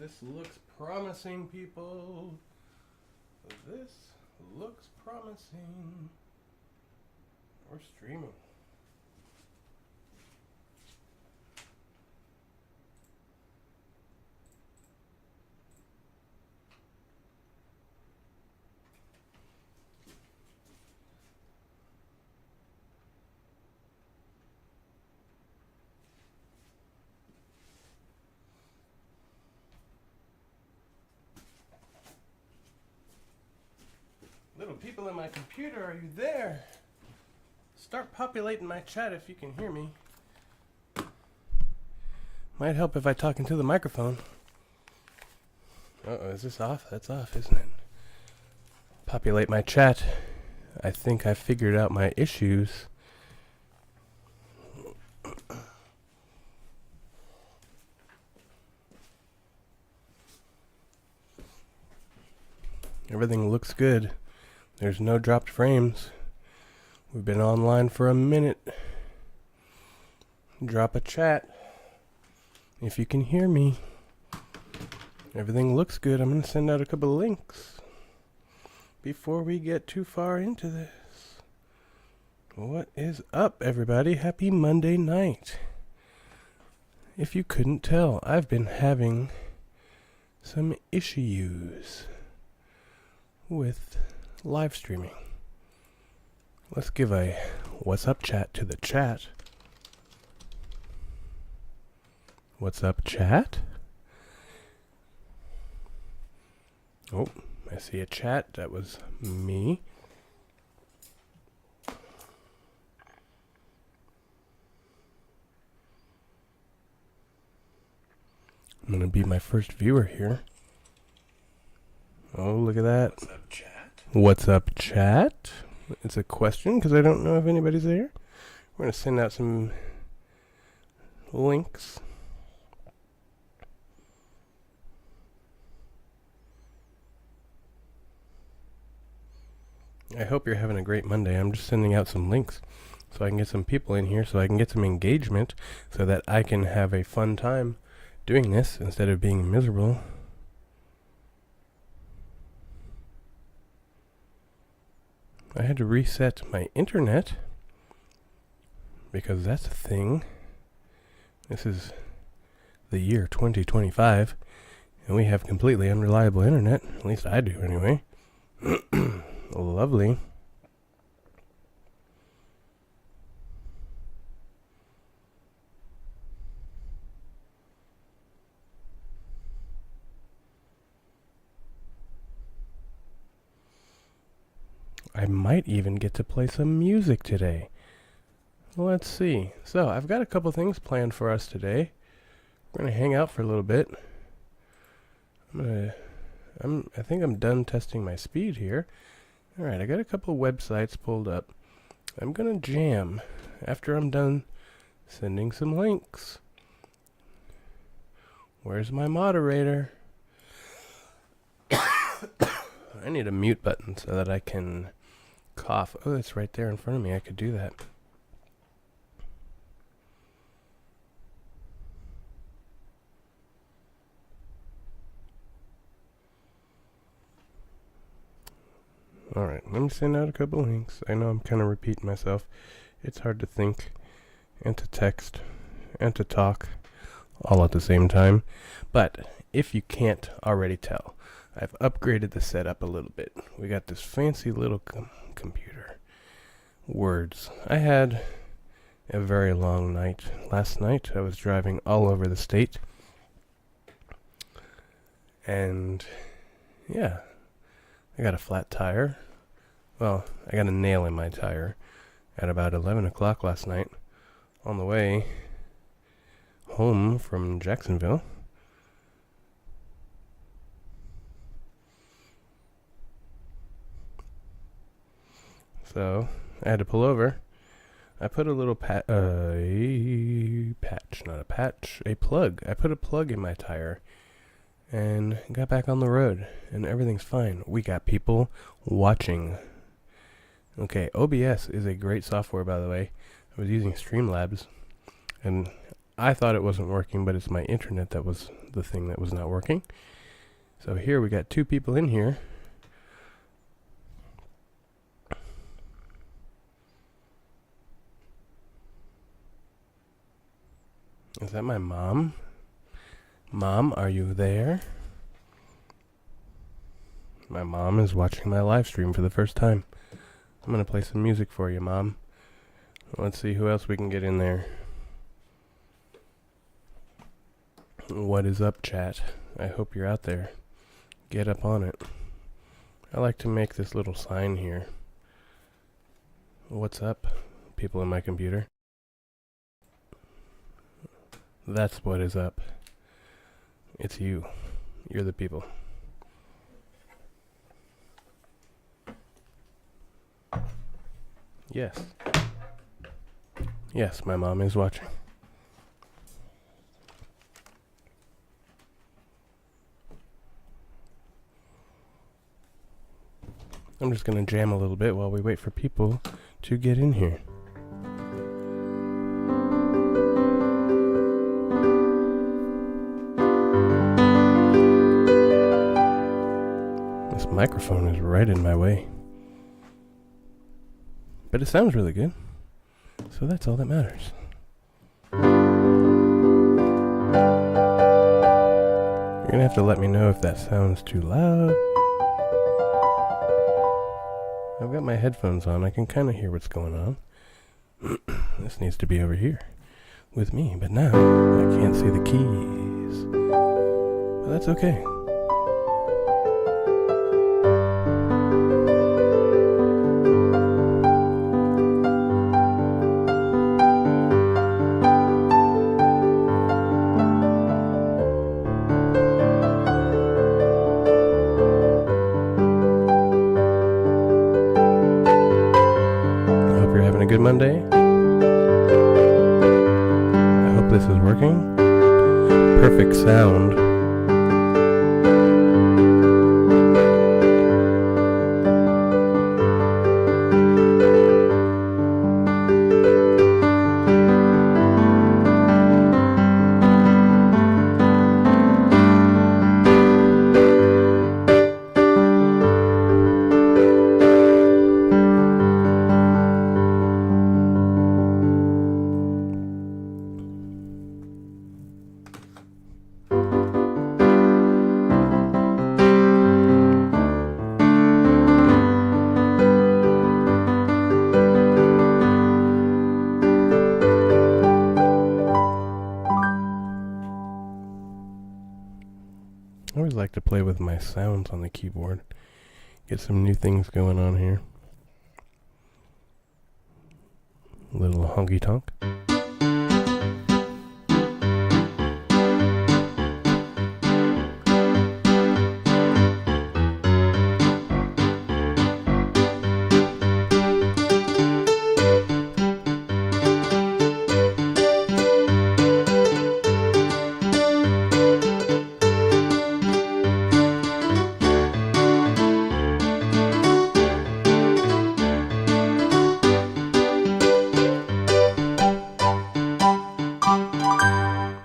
This looks promising, people. This looks promising. We're streaming. Little people in my computer, are you there? Start populating my chat if you can hear me. Might help if I talk into the microphone. Uh-oh, is this off? That's off, isn't it? Populate my chat. I think I figured out my issues. Everything looks good. There's no dropped frames. We've been online for a minute. Drop a chat if you can hear me. Everything looks good. I'm going to send out a couple links before we get too far into this. What is up, everybody? Happy Monday night. If you couldn't tell, I've been having some issues with live streaming. Let's give a what's up chat to the chat. What's up, chat? Oh, I see a chat. That was me. I'm going to be my first viewer here. Oh, look at that. What's up, chat? What's up, chat? It's a question because I don't know if anybody's there. We're going to send out some links. I hope you're having a great Monday. I'm just sending out some links so I can get some people in here, so I can get some engagement, so that I can have a fun time doing this instead of being miserable. I had to reset my internet because that's a thing. This is the year 2025 and we have completely unreliable internet. At least I do anyway. Lovely. I might even get to play some music today. Let's see. So, I've got a couple things planned for us today. We're going to hang out for a little bit. I think I'm done testing my speed here. Alright, I got a couple websites pulled up. I'm going to jam after I'm done sending some links. Where's my moderator? I need a mute button so that I can cough. Oh, it's right there in front of me. I could do that. Alright, let me send out a couple links. I know I'm kind of repeating myself. It's hard to think and to text and to talk all at the same time. But if you can't already tell, I've upgraded the setup a little bit. We got this fancy little computer. Words. I had a very long night last night. I was driving all over the state. And yeah, I got a flat tire. Well, I got a nail in my tire at about 11 o'clock last night on the way home from Jacksonville. So, I had to pull over. I put a little a plug. I put a plug in my tire and got back on the road, and everything's fine. We got people watching. Okay, OBS is a great software, by the way. I was using Streamlabs, and I thought it wasn't working, but it's my internet that was the thing that was not working. So here we got 2 people in here. Is that my mom? Mom, are you there? My mom is watching my live stream for the first time. I'm going to play some music for you, Mom. Let's see who else we can get in there. What is up, chat? I hope you're out there. Get up on it. I like to make this little sign here. What's up, people in my computer? That's what is up. It's you. You're the people. Yes. Yes, my mom is watching. I'm just going to jam a little bit while we wait for people to get in here. This microphone is right in my way. But it sounds really good. So that's all that matters. You're going to have to let me know if that sounds too loud. I've got my headphones on. I can kind of hear what's going on. This needs to be over here with me, but now I can't see the keys. But that's okay. Good Monday. I hope this is working. Perfect sound. I always like to play with my sounds on the keyboard. Get some new things going on here. A little honky tonk.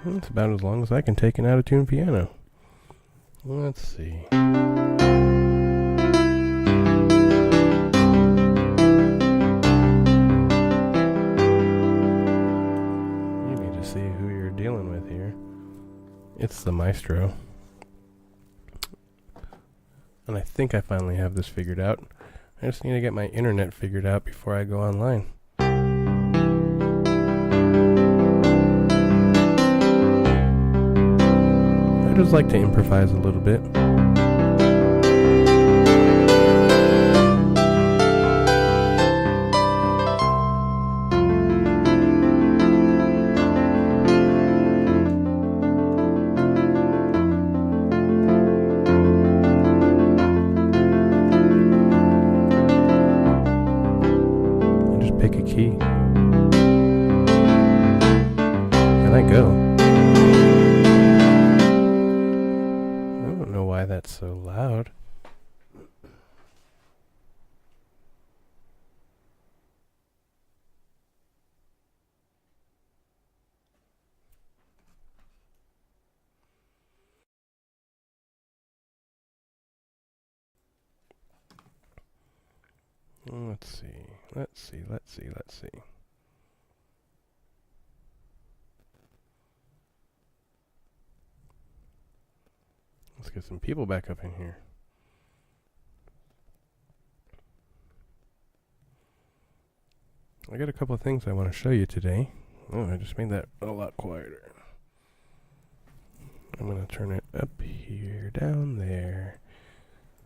It's about as long as I can take an out-of-tune piano. Let's see. You need to see who you're dealing with here. It's the maestro. And I think I finally have this figured out. I just need to get my internet figured out before I go online. I just like to improvise a little bit. I just pick a key. And I go. That's so loud. Let's see. Let's see. Let's get some people back up in here. I got a couple of things I want to show you today. Oh, I just made that a lot quieter. I'm going to turn it up here, down there.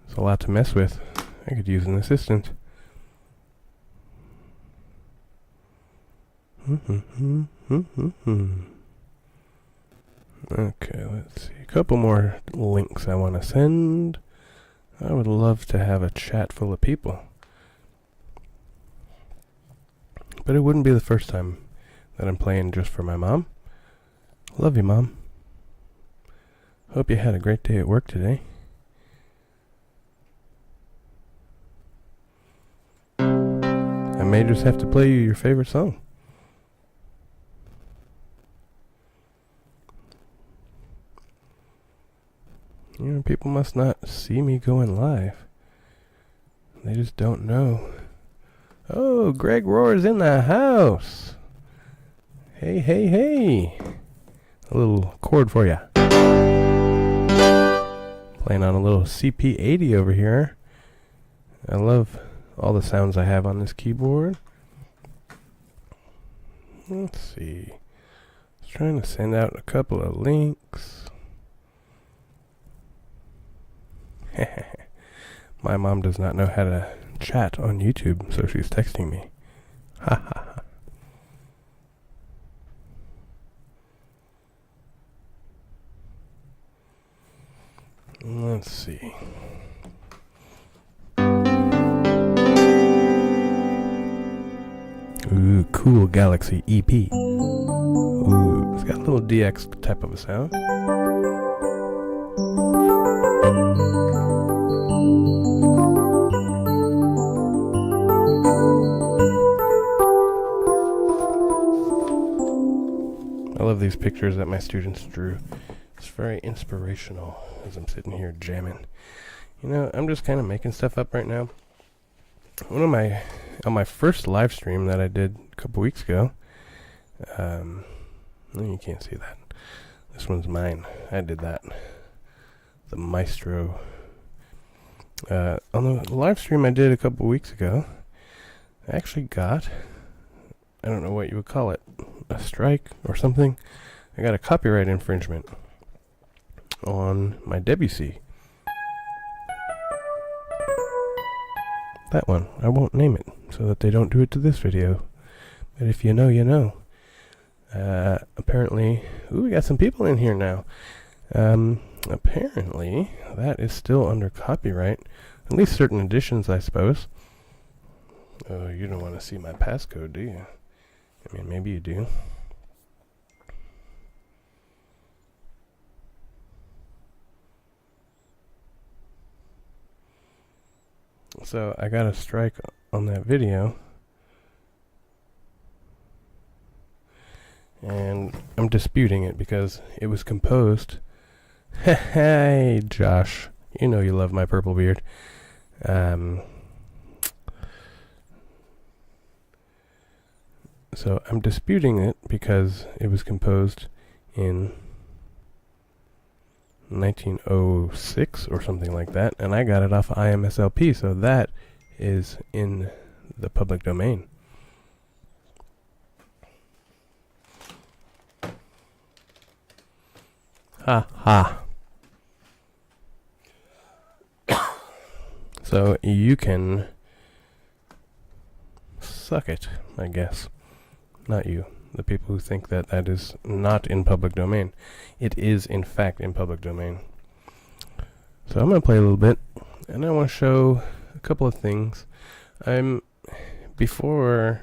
It's a lot to mess with. I could use an assistant. Okay, let's see. A couple more links I want to send. I would love to have a chat full of people. But it wouldn't be the first time that I'm playing just for my mom. Love you, Mom. Hope you had a great day at work today. I may just have to play you your favorite song. You know, people must not see me going live. They just don't know. Oh, Greg Roar's in the house. Hey, hey, hey. A little chord for ya. Playing on a little CP80 over here. I love all the sounds I have on this keyboard. Let's see. I was trying to send out a couple of links. My mom does not know how to chat on YouTube, so she's texting me. Ha ha ha. Let's see. Ooh, cool Galaxy EP. Ooh, it's got a little DX type of a sound. I love these pictures that my students drew. It's very inspirational as I'm sitting here jamming. You know, I'm just kind of making stuff up right now. On my first live stream that I did a couple weeks ago, you can't see that. This one's mine. I did that. The Maestro. On the live stream I did a couple weeks ago, I actually got, I don't know what you would call it, a strike or something. I got a copyright infringement on my Debussy. That one. I won't name it so that they don't do it to this video. But if you know, you know. Apparently, we got some people in here now. Apparently, that is still under copyright. At least certain editions, I suppose. Oh, you don't want to see my passcode, do you? I mean, maybe you do. So I got a strike on that video, and I'm disputing it because it was composed. Hey, Josh, you know you love my purple beard. So I'm disputing it because it was composed in 1906 or something like that, and I got it off of IMSLP, so that is in the public domain. Ha ha. So you can suck it, I guess. Not you. The people who think that that is not in public domain. It is, in fact, in public domain. So I'm going to play a little bit, and I want to show a couple of things. Because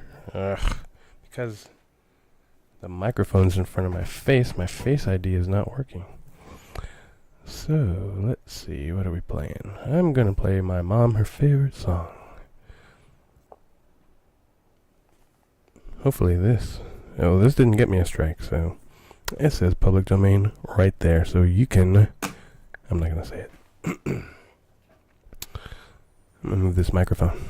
the microphone's in front of my face ID is not working. So, let's see, what are we playing? I'm going to play my mom her favorite song. Hopefully this... Oh, this didn't get me a strike, so it says public domain right there, so you can... I'm not going to say it. I'm going to move this microphone.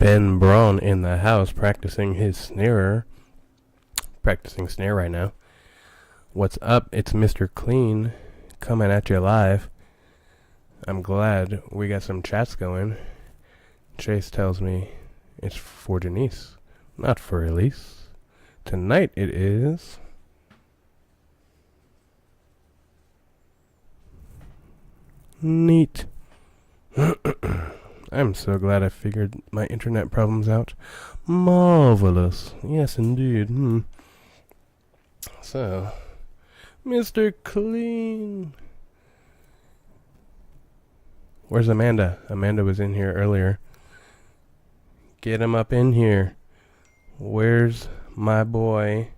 Ben Braun in the house practicing his snare. Practicing snare right now. What's up? It's Mr. Clean coming at you live. I'm glad we got some chats going. Chase tells me it's for Denise, not for Elise. Tonight it is. Neat. I'm so glad I figured my internet problems out. Marvelous. Yes, indeed. So, Mr. Clean. Where's Amanda? Amanda was in here earlier. Get him up in here. Where's my boy?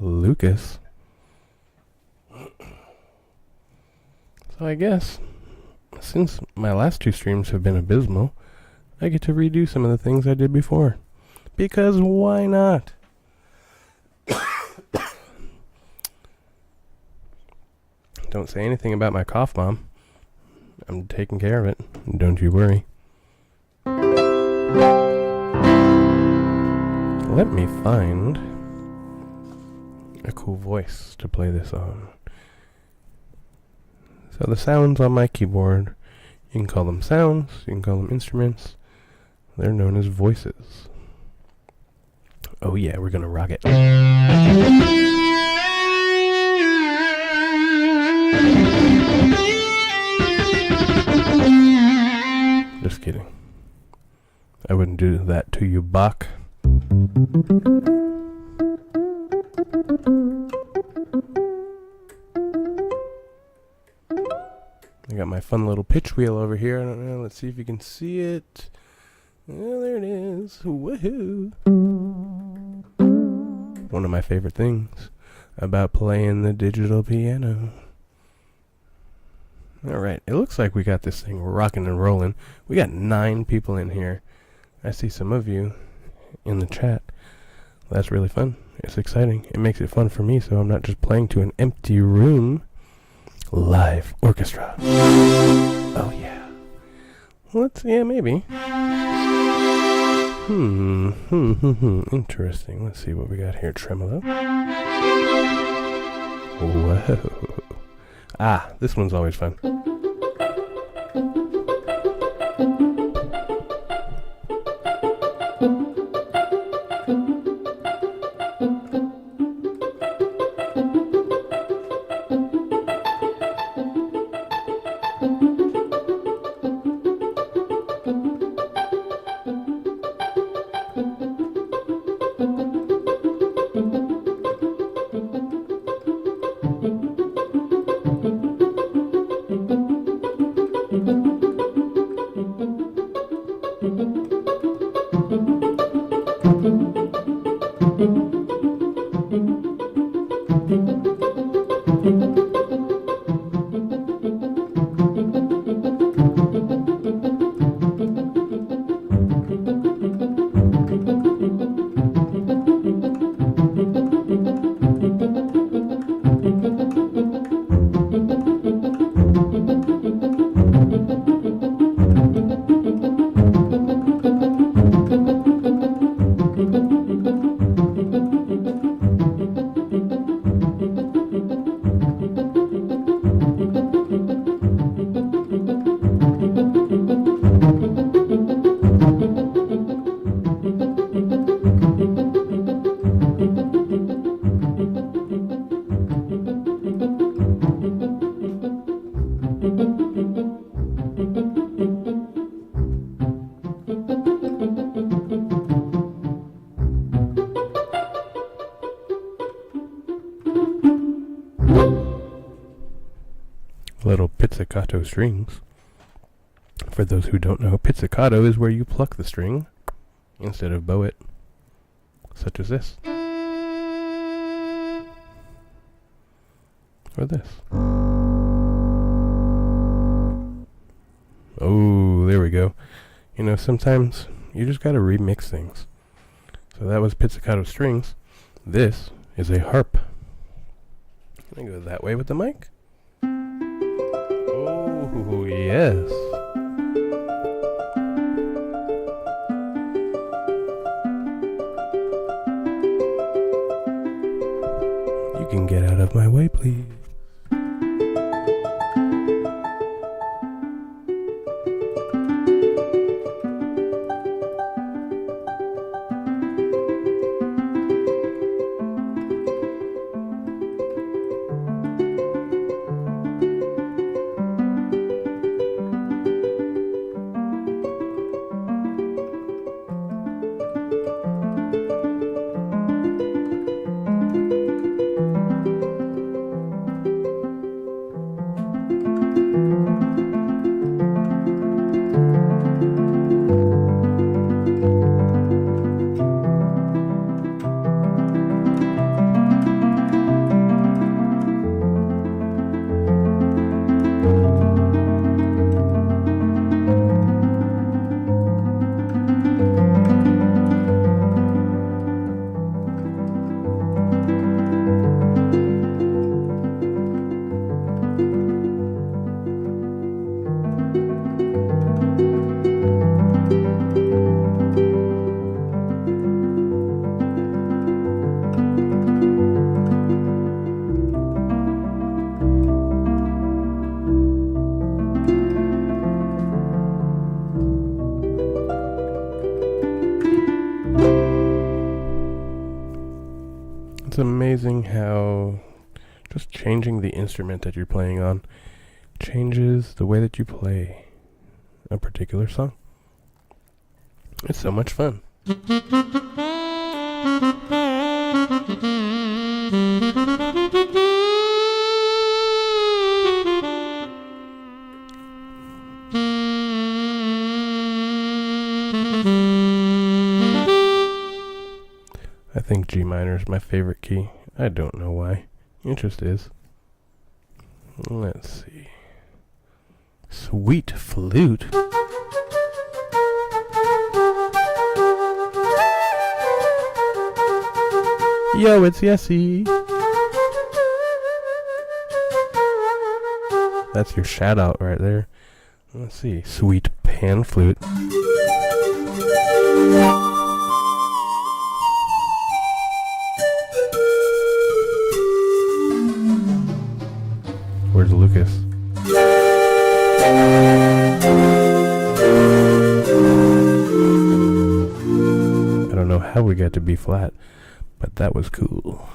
Lucas. So I guess, since my last two streams have been abysmal, I get to redo some of the things I did before. Because why not? Don't say anything about my cough, Mom. I'm taking care of it. Don't you worry. Let me find a cool voice to play this on. So the sounds on my keyboard, you can call them sounds, you can call them instruments. They're known as voices. Oh yeah, we're gonna rock it. Just kidding. I wouldn't do that to you, Bach. I got my fun little pitch wheel over here. I don't know. Let's see if you can see it. Oh, there it is. Woohoo! One of my favorite things about playing the digital piano. Alright, it looks like we got this thing rocking and rolling. We got 9 people in here. I see some of you in the chat. That's really fun. It's exciting. It makes it fun for me, so I'm not just playing to an empty room. Live orchestra. Oh yeah. Yeah, maybe. Interesting. Let's see what we got here. Tremolo. Whoa. Ah, this one's always fun. Little pizzicato strings. For those who don't know, pizzicato is where you pluck the string instead of bow it, such as this. Or this. Oh, there we go. You know, sometimes you just gotta remix things. So that was pizzicato strings. This is a harp. Can I go that way with the mic? Oh. Oh, yes. You can get out of my way, please. It's amazing how just changing the instrument that you're playing on changes the way that you play a particular song. It's so much fun. I think G minor is my favorite key. I don't know why. It just is. Let's see. Sweet flute. Yo, it's Yessie. That's your shout out right there. Let's see. Sweet pan flute. Where's Lucas? I don't know how we got to B flat, but that was cool.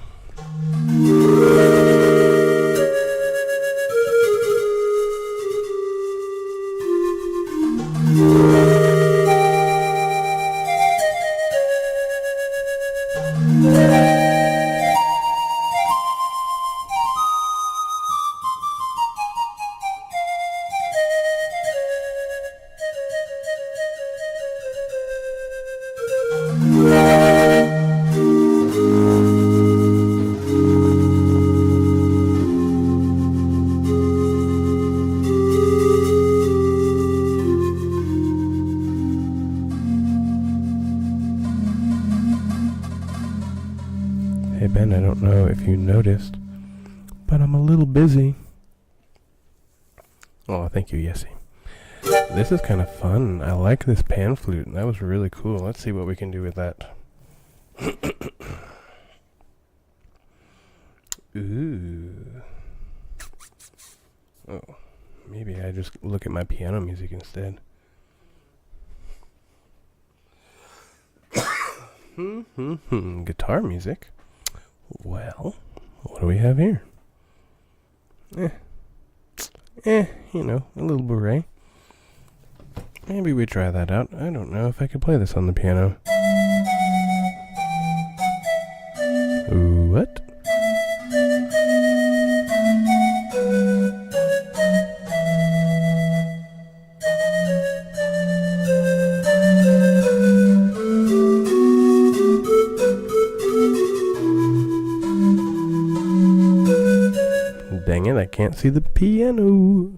Hey Ben, I don't know if you noticed, but I'm a little busy. Oh, thank you, Yessie. This is kind of fun. I like this pan flute. That was really cool. Let's see what we can do with that. Ooh. Oh, maybe I just look at my piano music instead. Guitar music. Well, what do we have here? You know, a little beret. Maybe we try that out. I don't know if I could play this on the piano. What? Dang it, I can't see the piano.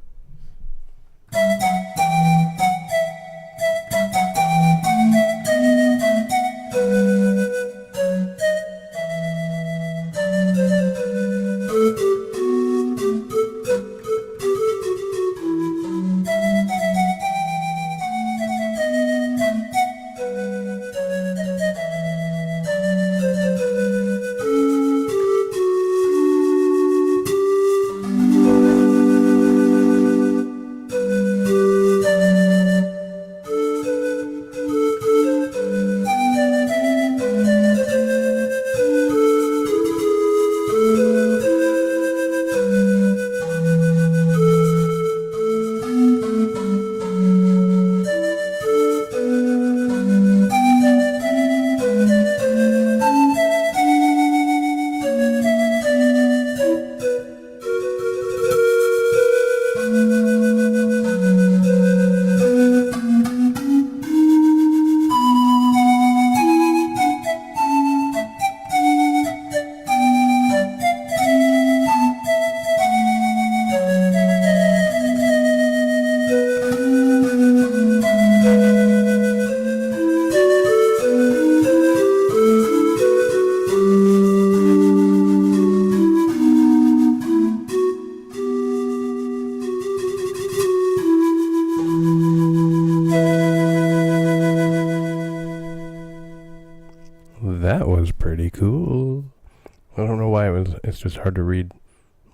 I don't know why it's just hard to read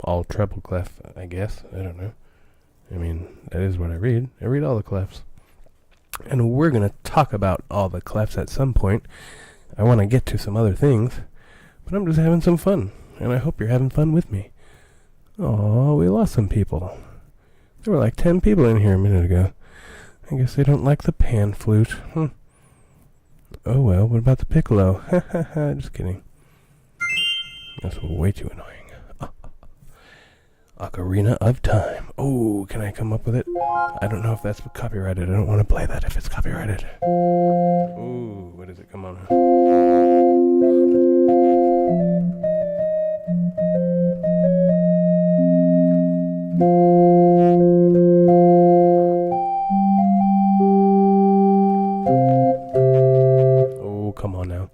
all treble clef, I guess. I don't know. I mean, that is what I read. I read all the clefs. And we're going to talk about all the clefs at some point. I want to get to some other things, but I'm just having some fun, and I hope you're having fun with me. Oh, we lost some people. There were like 10 people in here a minute ago. I guess they don't like the pan flute. Oh well, what about the piccolo? Ha ha ha, just kidding. That's way too annoying. Ocarina of Time. Oh, can I come up with it? I don't know if that's copyrighted. I don't want to play that if it's copyrighted. Ooh, what is it? Come on. Oh, come on now.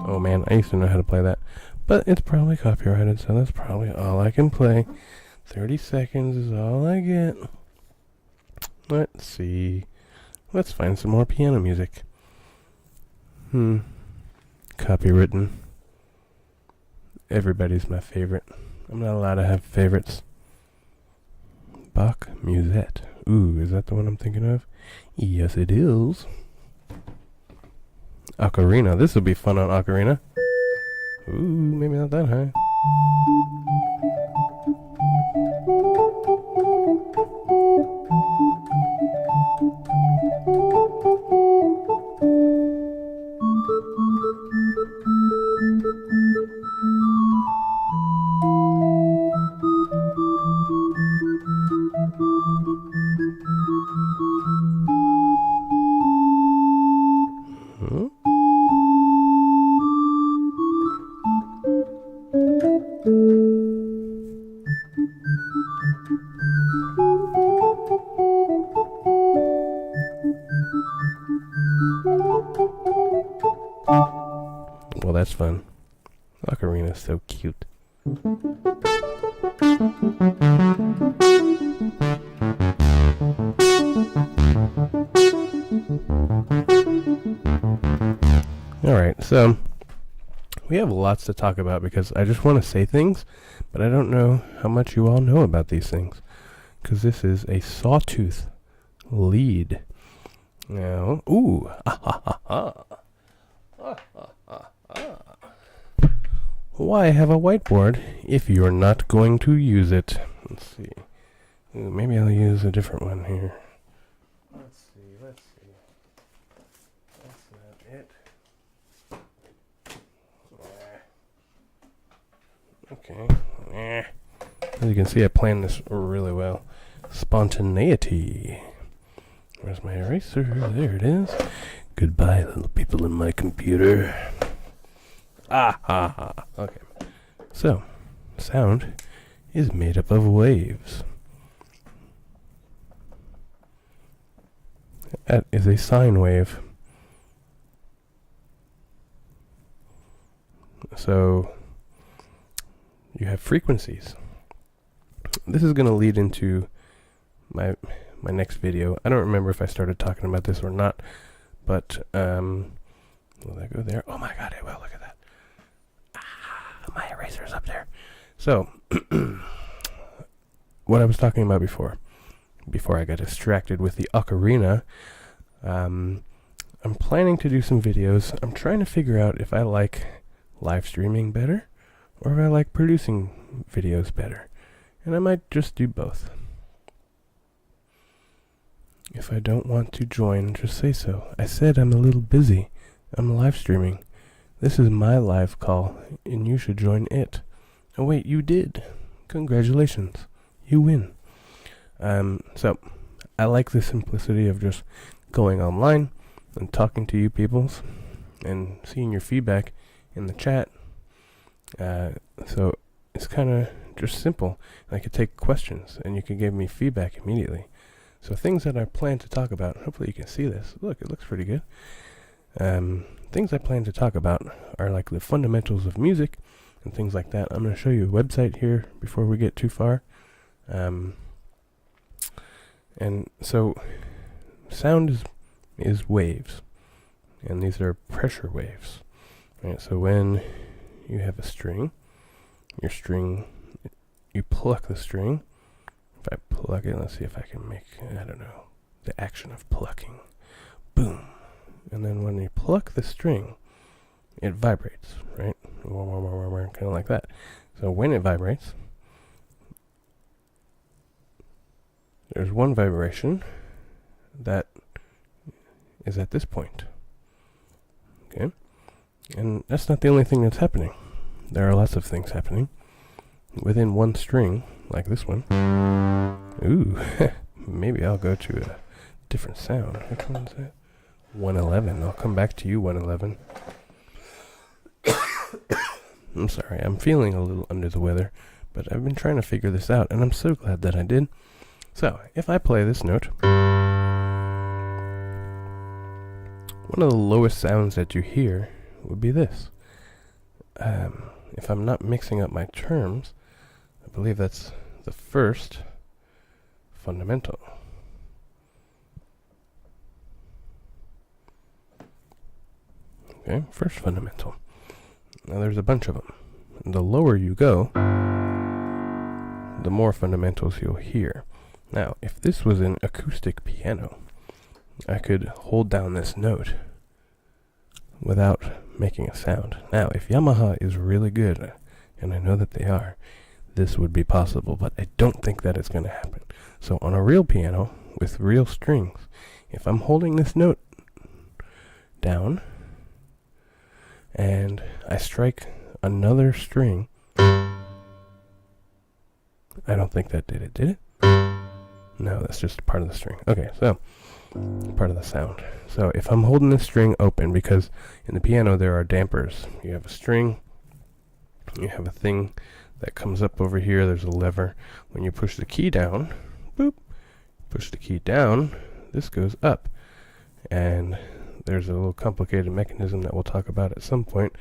Oh man, I used to know how to play that. But it's probably copyrighted, so that's probably all I can play. 30 seconds is all I get. Let's see. Let's find some more piano music. Copywritten. Everybody's my favorite. I'm not allowed to have favorites. Bach Musette. Ooh, is that the one I'm thinking of? Yes, it is. Ocarina. This will be fun on Ocarina. Ooh, maybe not that high. Well, that's fun. Ocarina's so cute. Alright, so we have lots to talk about because I just want to say things, but I don't know how much you all know about these things. Because this is a sawtooth lead. Now, ooh, Why have a whiteboard if you're not going to use it? Let's see. Ooh, maybe I'll use a different one here. Let's see. That's not it. Okay. As you can see, I planned this really well. Spontaneity. Where's my eraser? There it is. Goodbye, little people in my computer. Okay. So, sound is made up of waves. That is a sine wave. So, you have frequencies. This is going to lead into my next video. I don't remember if I started talking about this or not, but will that go there? Oh my god, it will. Look at that. My eraser's up there. So, what I was talking about before I got distracted with the ocarina, I'm planning to do some videos. I'm trying to figure out if I like live streaming better or if I like producing videos better. And I might just do both. If I don't want to join, just say so. I said I'm a little busy. I'm live streaming. This is my live call, and you should join it. Oh wait, you did. Congratulations. You win. So, I like the simplicity of just going online and talking to you peoples and seeing your feedback in the chat. So, it's kind of just simple. I could take questions, and you could give me feedback immediately. So things that I plan to talk about, hopefully you can see this. Look, it looks pretty good. Things I plan to talk about are like the fundamentals of music and things like that. I'm going to show you a website here before we get too far. And so sound is waves, and these are pressure waves. Right, so when you have a string, you pluck the string. If I pluck it, let's see if I can make, I don't know, the action of plucking. Boom. And then when you pluck the string, it vibrates, right? Kind of like that. So when it vibrates, there's one vibration that is at this point. Okay? And that's not the only thing that's happening. There are lots of things happening within one string, like this one. Ooh, maybe I'll go to a different sound. Which one's that? 111. I'll come back to you, 111. I'm sorry, I'm feeling a little under the weather, but I've been trying to figure this out, and I'm so glad that I did. So, if I play this note, one of the lowest sounds that you hear would be this. If I'm not mixing up my terms, I believe that's the first fundamental. Okay, first fundamental. Now there's a bunch of them. The lower you go, the more fundamentals you'll hear. Now, if this was an acoustic piano, I could hold down this note without making a sound. Now, if Yamaha is really good, and I know that they are, this would be possible, but I don't think that it's going to happen. So on a real piano, with real strings, if I'm holding this note down, and I strike another string, I don't think that did it. Did it? No, that's just part of the string. Okay, so part of the sound. So if I'm holding this string open, because in the piano there are dampers. You have a string, you have a thing that comes up over here, there's a lever. When you push the key down, boop, push the key down, this goes up. And there's a little complicated mechanism that we'll talk about at some point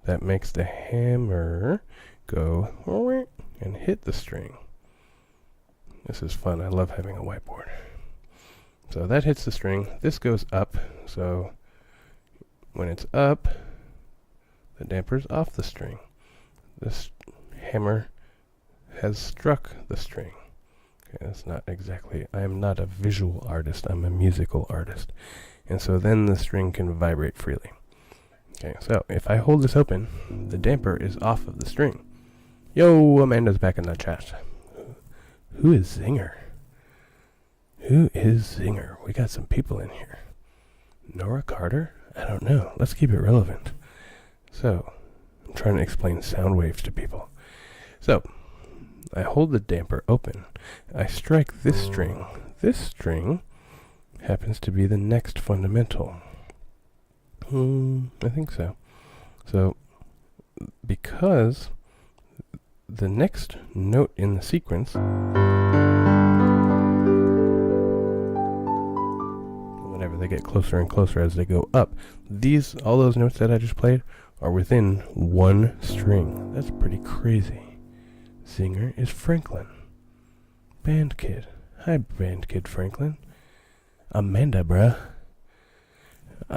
that makes the hammer go and hit the string. This is fun. I love having a whiteboard. So that hits the string. This goes up. So when it's up, the damper's off the string. This hammer has struck the string. Okay, that's not exactly, I am not a visual artist, I'm a musical artist. And so then the string can vibrate freely. Okay, so if I hold this open, the damper is off of the string. Yo, Amanda's back in the chat. Who is Zinger? Who is Zinger? We got some people in here. Nora Carter? I don't know. Let's keep it relevant. So, I'm trying to explain sound waves to people. So, I hold the damper open. I strike this string. This string happens to be the next fundamental. I think so. So, because the next note in the sequence, whenever they get closer and closer as they go up, all those notes that I just played are within one string. That's pretty crazy. Singer is Franklin. Band Kid. Hi, Band Kid Franklin. Amanda, bruh.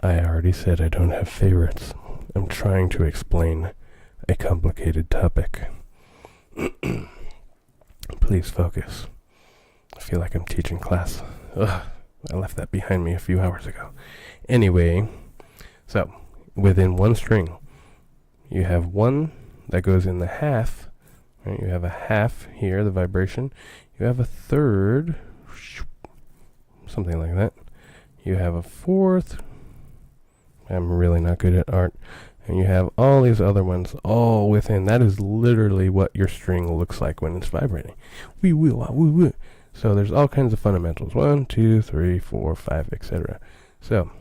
I already said I don't have favorites. I'm trying to explain a complicated topic. Please focus. I feel like I'm teaching class. Ugh, I left that behind me a few hours ago. Anyway, so within one string, you have one that goes in the half. Right? You have a half here, the vibration. You have a third, something like that. You have a fourth. I'm really not good at art. And you have all these other ones all within. That is literally what your string looks like when it's vibrating. Wee wee wah woo woo. So there's all kinds of fundamentals. 1, 2, 3, 4, 5, etc. So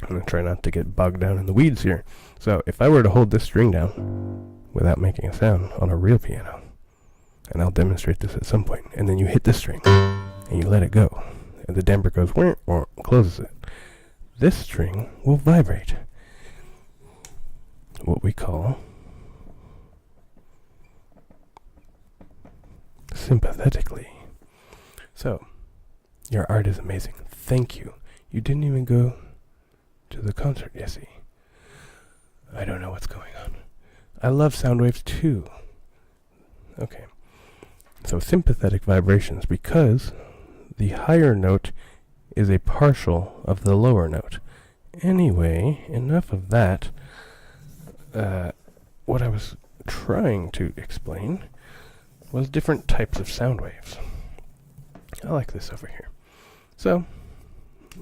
I'm going to try not to get bogged down in the weeds here. So if I were to hold this string down without making a sound on a real piano, and I'll demonstrate this at some point, and then you hit the string and you let it go, and the damper goes or closes it, this string will vibrate. What we call sympathetically. So, your art is amazing. Thank you. You didn't even go to the concert, Jesse. I don't know what's going on. I love sound waves too. Okay. So sympathetic vibrations, because the higher note is a partial of the lower note. Anyway, enough of that. What I was trying to explain was different types of sound waves. I like this over here. So,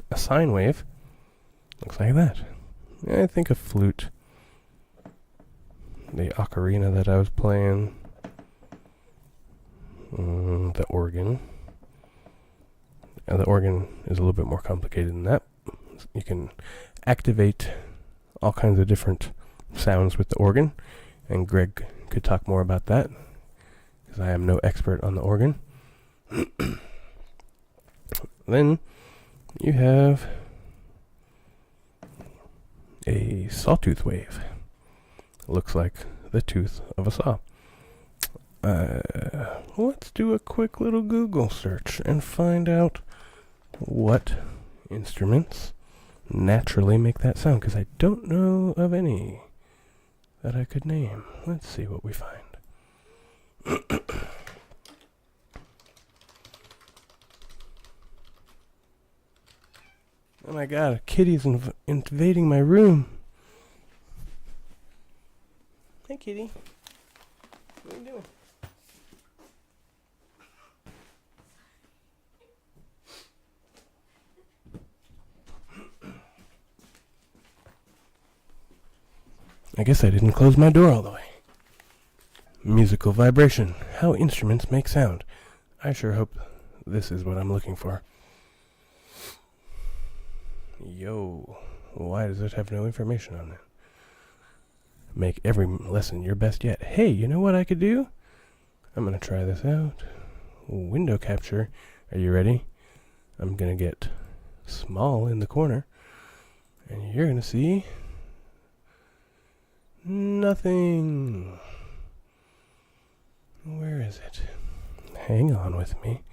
a sine wave looks like that. I think a flute, the ocarina that I was playing, the organ. The organ is a little bit more complicated than that. You can activate all kinds of different sounds with the organ, and Greg could talk more about that, because I am no expert on the organ. Then you have a sawtooth wave. It looks like the tooth of a saw. Let's do a quick little Google search and find out what instruments naturally make that sound, because I don't know of any that I could name. Let's see what we find. Oh my god, a kitty's invading my room. Hey kitty. What are you doing? I guess I didn't close my door all the way. Musical vibration. How instruments make sound. I sure hope this is what I'm looking for. Yo, why does it have no information on it? Make every lesson your best yet. Hey, you know what I could do? I'm going to try this out. Window capture. Are you ready? I'm going to get small in the corner, and you're going to see nothing. Where is it? Hang on with me.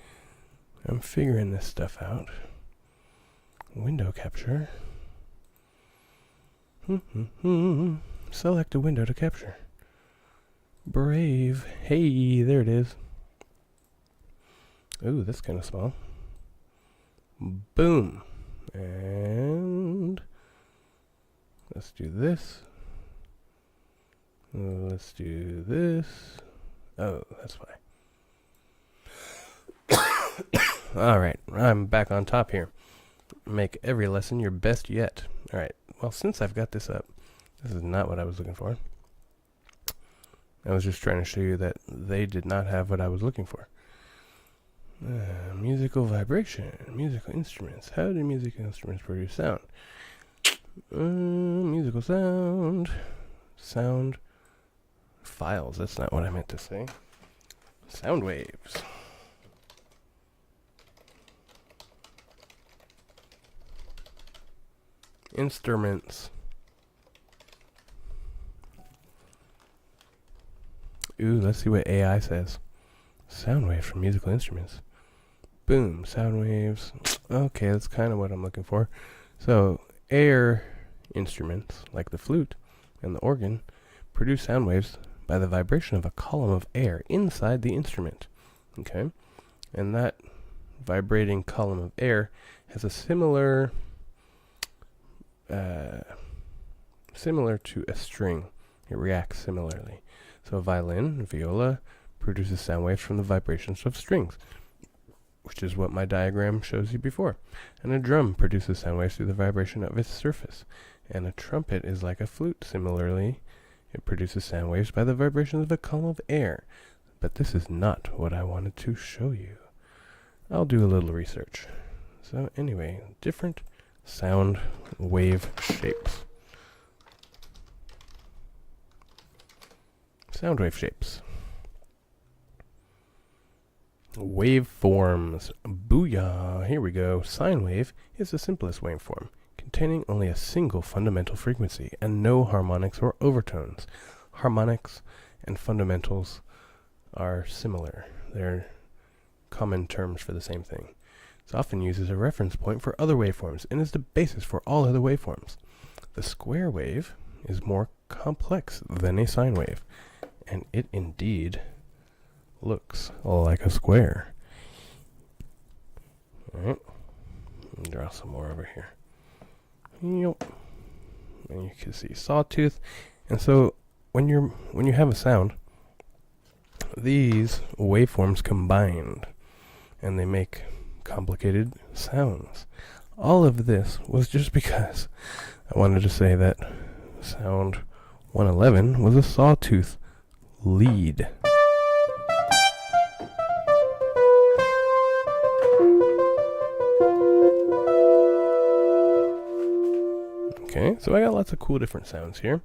I'm figuring this stuff out. Window capture. Select a window to capture. Brave. Hey, there it is. Ooh, that's kind of small. Boom. And let's do this. Let's do this. Oh, that's why. Alright, I'm back on top here. Make every lesson your best yet. Alright, well, since I've got this up, this is not what I was looking for. I was just trying to show you that they did not have what I was looking for. Musical vibration, musical instruments. How do musical instruments produce sound? Musical sound. Sound files. That's not what I meant to say. Sound waves. Instruments. Ooh, let's see what AI says. Sound waves from musical instruments. Boom, sound waves. Okay, that's kind of what I'm looking for. So, air instruments, like the flute and the organ, produce sound waves by the vibration of a column of air inside the instrument. Okay? And that vibrating column of air has a similar to a string. It reacts similarly. So a violin, viola, produces sound waves from the vibrations of strings, which is what my diagram shows you before. And a drum produces sound waves through the vibration of its surface. And a trumpet is like a flute. Similarly, it produces sound waves by the vibrations of a column of air. But this is not what I wanted to show you. I'll do a little research. So anyway, different sound wave shapes. Sound wave shapes. Waveforms. Booyah! Here we go. Sine wave is the simplest waveform, containing only a single fundamental frequency and no harmonics or overtones. Harmonics and fundamentals are similar. They're common terms for the same thing. It's often used as a reference point for other waveforms and is the basis for all other waveforms. The square wave is more complex than a sine wave, and it indeed looks like a square. Alright, draw some more over here. Yep. And you can see sawtooth. And so when you have a sound, these waveforms combined and they make complicated sounds. All of this was just because I wanted to say that sound 111 was a sawtooth lead. Okay, so I got lots of cool different sounds here.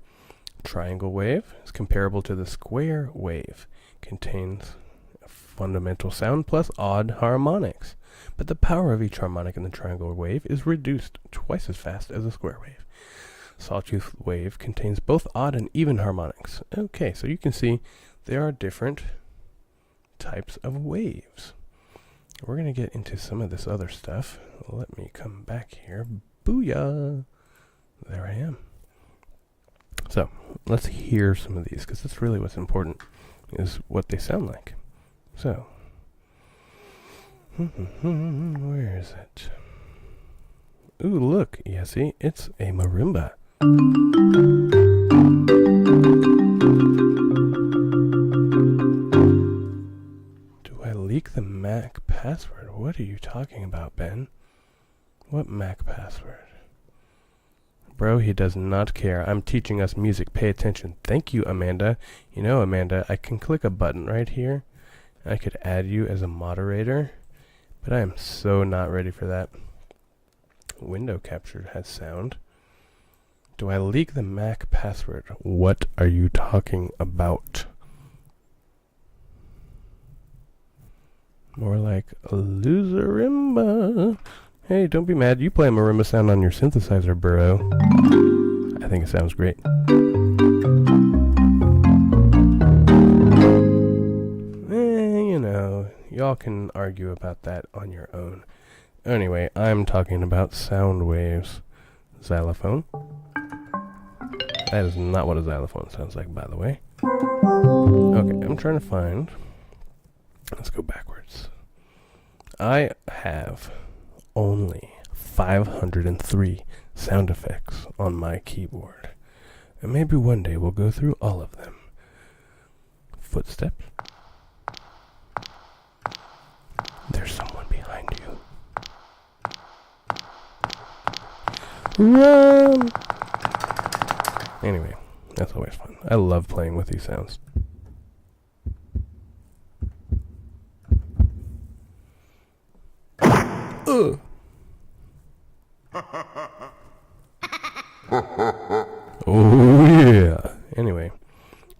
Triangle wave is comparable to the square wave. Contains a fundamental sound plus odd harmonics. But the power of each harmonic in the triangle wave is reduced twice as fast as a square wave. Sawtooth wave contains both odd and even harmonics. Okay, so you can see there are different types of waves. We're going to get into some of this other stuff. Let me come back here. Booyah! There I am. So, let's hear some of these, because that's really what's important, is what they sound like. So, where is it? Ooh, look. Yeah, see? It's a marimba. Do I leak the MAC password? What are you talking about, Ben? What MAC password? Bro, he does not care. I'm teaching us music. Pay attention. Thank you, Amanda. You know, Amanda, I can click a button right here. I could add you as a moderator, but I am so not ready for that. Window capture has sound. Do I leak the MAC password? What are you talking about? More like a loserimba. Hey, don't be mad. You play a marimba sound on your synthesizer, bro. I think it sounds great. You know, y'all can argue about that on your own. Anyway, I'm talking about sound waves. Xylophone. That is not what a xylophone sounds like, by the way. Okay, I'm trying to find... Let's go backwards. I have only 503 sound effects on my keyboard. And maybe one day we'll go through all of them. Footsteps. There's someone behind you. Run! Anyway, that's always fun. I love playing with these sounds. Ugh. Oh yeah. Anyway,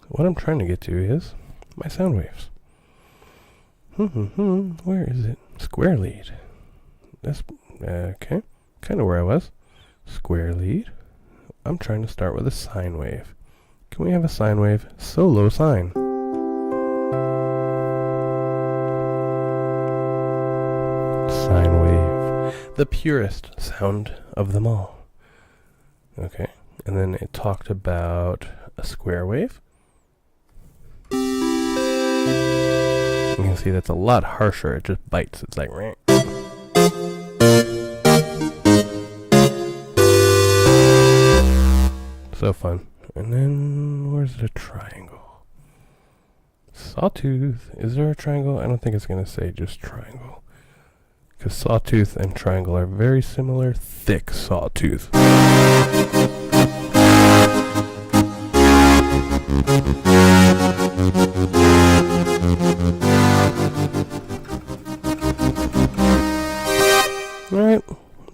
what I'm trying to get to is my sound waves. Where is it? Square lead. That's okay. Kind of where I was. Square lead. I'm trying to start with a sine wave. Can we have a sine wave? Solo sine. Sine wave. The purest sound of them all. Okay. And then it talked about a square wave. You can see that's a lot harsher. It just bites. It's like... So fun. And then, where's the triangle? Sawtooth. Is there a triangle? I don't think it's going to say just triangle. Because sawtooth and triangle are very similar. Thick sawtooth. Alright,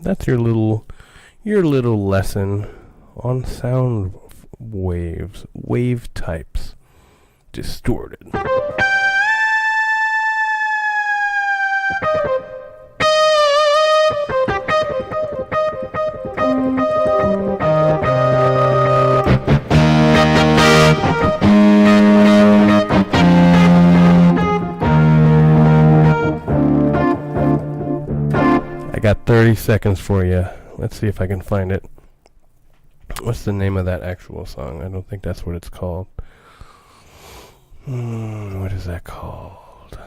that's your little lesson on sound waves, wave types, distorted. 30 seconds for you. Let's see if I can find it. What's the name of that actual song? I don't think that's what it's called. What is that called?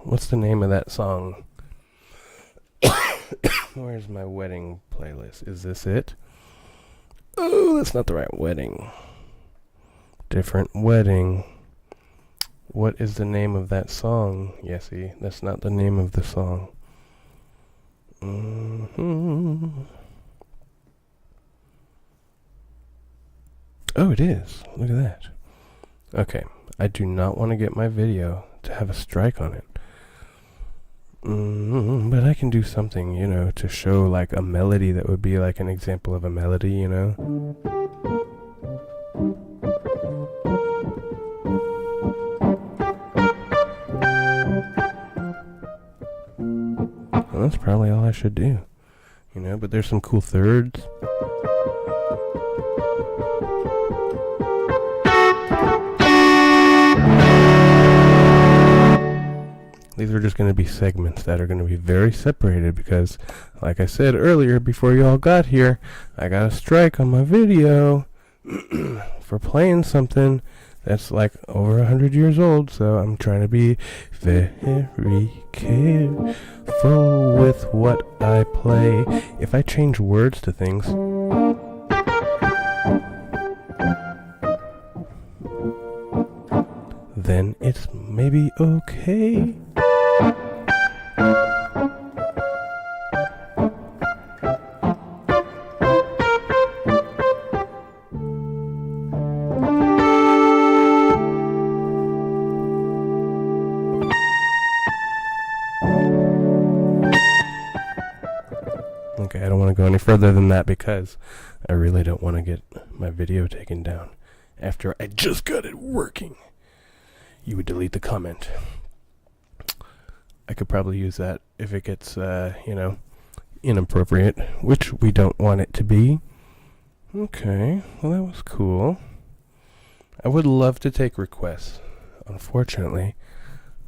What's the name of that song? Where's my wedding playlist? Is this it? Oh, that's not the right wedding. Different wedding. What is the name of that song? Yeah, see, that's not the name of the song. Oh, it is. Look at that. Okay, I do not want to get my video to have a strike on it. But I can do something, to show like a melody that would be like an example of a melody, Well, that's probably all I should do, but there's some cool thirds. These are just going to be segments that are going to be very separated because, like I said earlier, before you all got here, I got a strike on my video for playing something that's like over 100 years old, so I'm trying to be very careful with what I play. If I change words to things, then it's maybe okay. Okay, I don't want to go any further than that because I really don't want to get my video taken down after I just got it working. You would delete the comment. I could probably use that if it gets, inappropriate, which we don't want it to be. Okay, well that was cool. I would love to take requests. Unfortunately,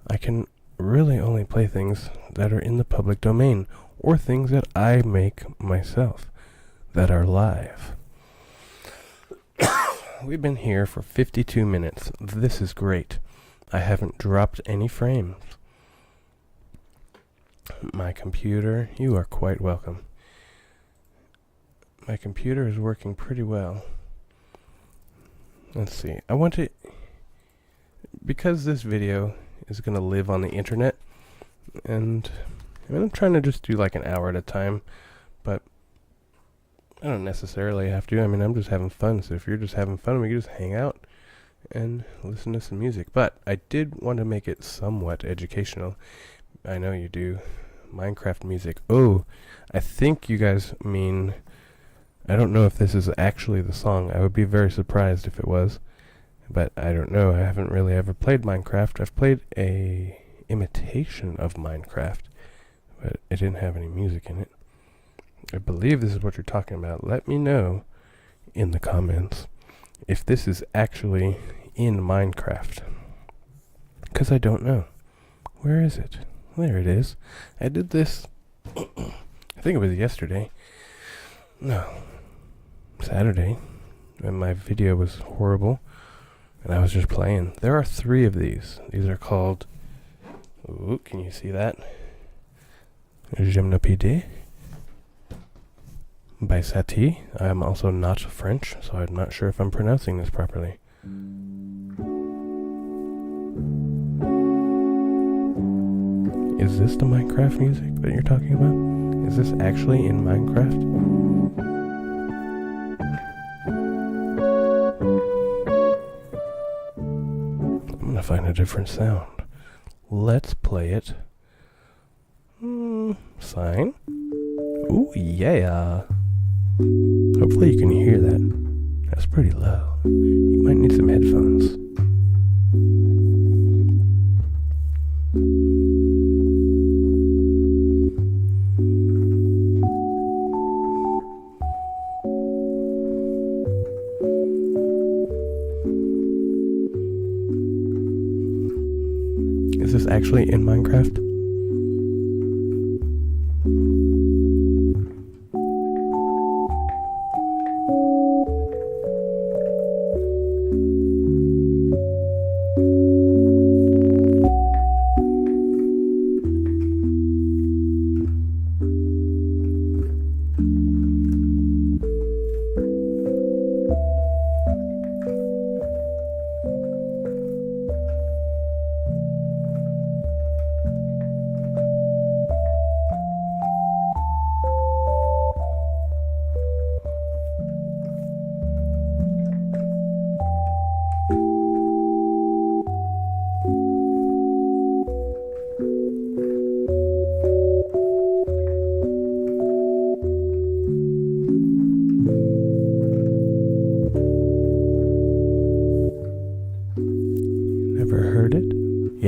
I can really only play things that are in the public domain or things that I make myself that are live. We've been here for 52 minutes. This is great. I haven't dropped any frames. My computer, you are quite welcome. My computer is working pretty well. Let's see. I want to, because this video is going to live on the internet, and I'm trying to just do like an hour at a time, but I don't necessarily have to. I'm just having fun, so if you're just having fun, we can just hang out and listen to some music. But I did want to make it somewhat educational. I know you do. Minecraft music. Oh, I think you guys mean, I don't know if this is actually the song. I would be very surprised if it was, but I don't know. I haven't really ever played Minecraft. I've played a imitation of Minecraft, but it didn't have any music in it. I believe this is what you're talking about. Let me know in the comments if this is actually in Minecraft, because I don't know. Where is it? There it is. I did this, I think it was yesterday. No, Saturday. And my video was horrible. And I was just playing. There are 3 of these. These are called, ooh, can you see that? Gymnopédie by Satie. I am also not French, so I'm not sure if I'm pronouncing this properly. Is this the Minecraft music that you're talking about? Is this actually in Minecraft? I'm gonna find a different sound. Let's play it. Sign. Ooh, yeah. Hopefully you can hear that. That's pretty low. You might need some headphones. Is this actually in Minecraft?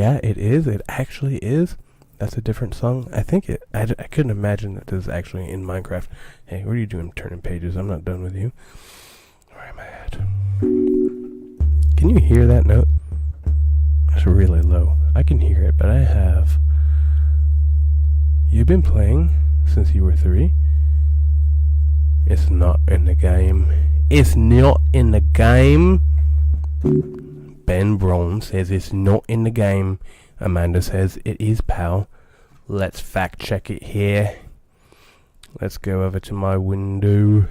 Yeah, it is. It actually is. That's a different song. I think it. I couldn't imagine that this is actually in Minecraft. Hey, what are you doing turning pages? I'm not done with you. Where am I at? Can you hear that note? It's really low. I can hear it, but I have... You've been playing since you were 3? It's not in the game. It's not in the game. Ben Braun says it's not in the game. Amanda says it is, pal. Let's fact check it here. Let's go over to my window.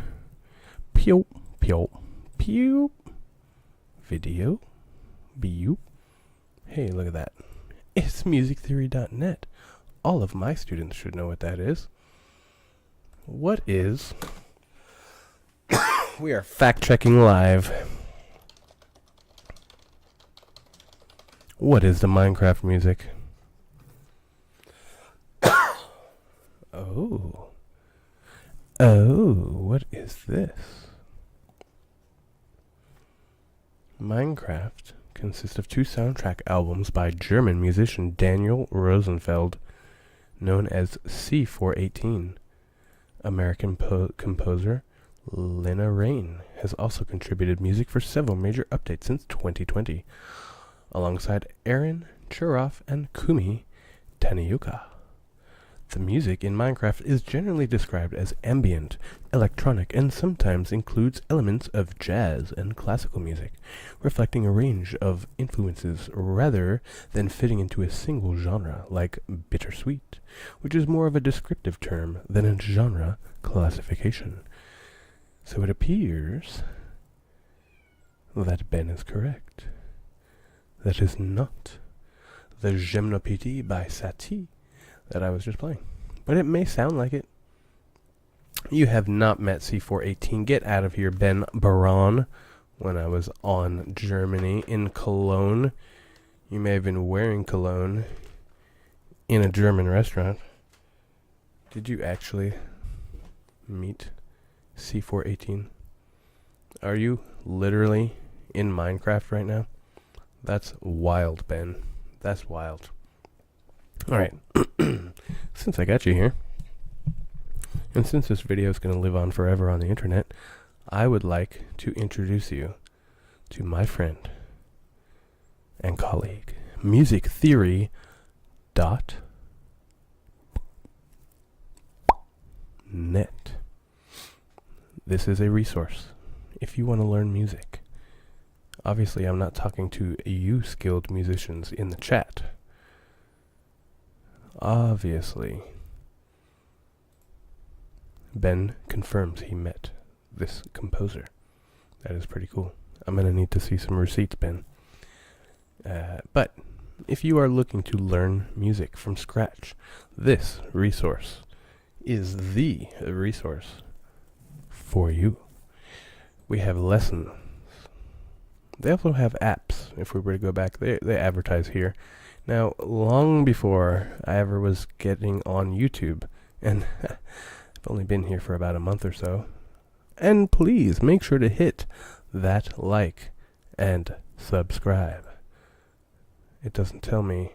Pew, pew, pew. Video. Beep. Hey, look at that. It's musictheory.net. All of my students should know what that is. What is... We are fact-checking live. What is the Minecraft music? Oh. Oh, what is this? Minecraft consists of 2 soundtrack albums by German musician Daniel Rosenfeld, known as C418. American composer Lena Raine has also contributed music for several major updates since 2020, alongside Aaron Churoff and Kumi Taniyuka. The music in Minecraft is generally described as ambient, electronic, and sometimes includes elements of jazz and classical music, reflecting a range of influences rather than fitting into a single genre like bittersweet, which is more of a descriptive term than a genre classification. So it appears that Ben is correct. That is not the Gymnopédie by Satie that I was just playing. But it may sound like it. You have not met C418. Get out of here, Ben Baron. When I was on Germany in Cologne, you may have been wearing cologne in a German restaurant. Did you actually meet C418? Are you literally in Minecraft right now? That's wild, Ben. That's wild. Alright. Since I got you here, and since this video is going to live on forever on the internet, I would like to introduce you to my friend and colleague, musictheory.net. This is a resource if you want to learn music. Obviously, I'm not talking to you skilled musicians in the chat. Obviously, Ben confirms he met this composer. That is pretty cool. I'm going to need to see some receipts, Ben. But if you are looking to learn music from scratch, this resource is the resource for you. We have lessons. They also have apps. If we were to go back, they advertise here. Now, long before I ever was getting on YouTube, and I've only been here for about a month or so, and please make sure to hit that like and subscribe. It doesn't tell me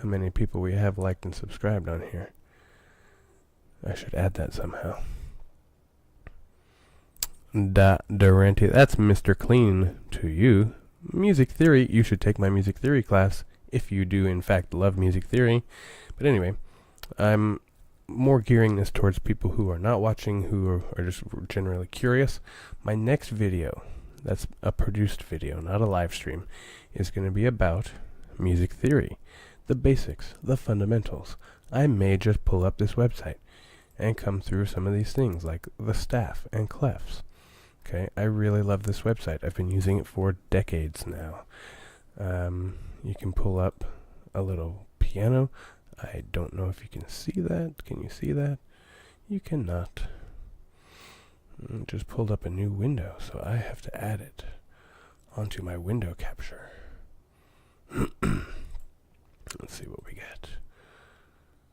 how many people we have liked and subscribed on here. I should add that somehow. Durante, that's Mr. Clean to you. Music theory, you should take my music theory class if you do in fact love music theory. But anyway, I'm more gearing this towards people who are not watching, who are just generally curious. My next video, that's a produced video, not a live stream, is going to be about music theory, the basics, the fundamentals. I may just pull up this website and come through some of these things like the staff and clefs. Okay, I really love this website. I've been using it for decades now. You can pull up a little piano. I don't know if you can see that. Can you see that? You cannot. Just pulled up a new window, so I have to add it onto my window capture. Let's see what we get.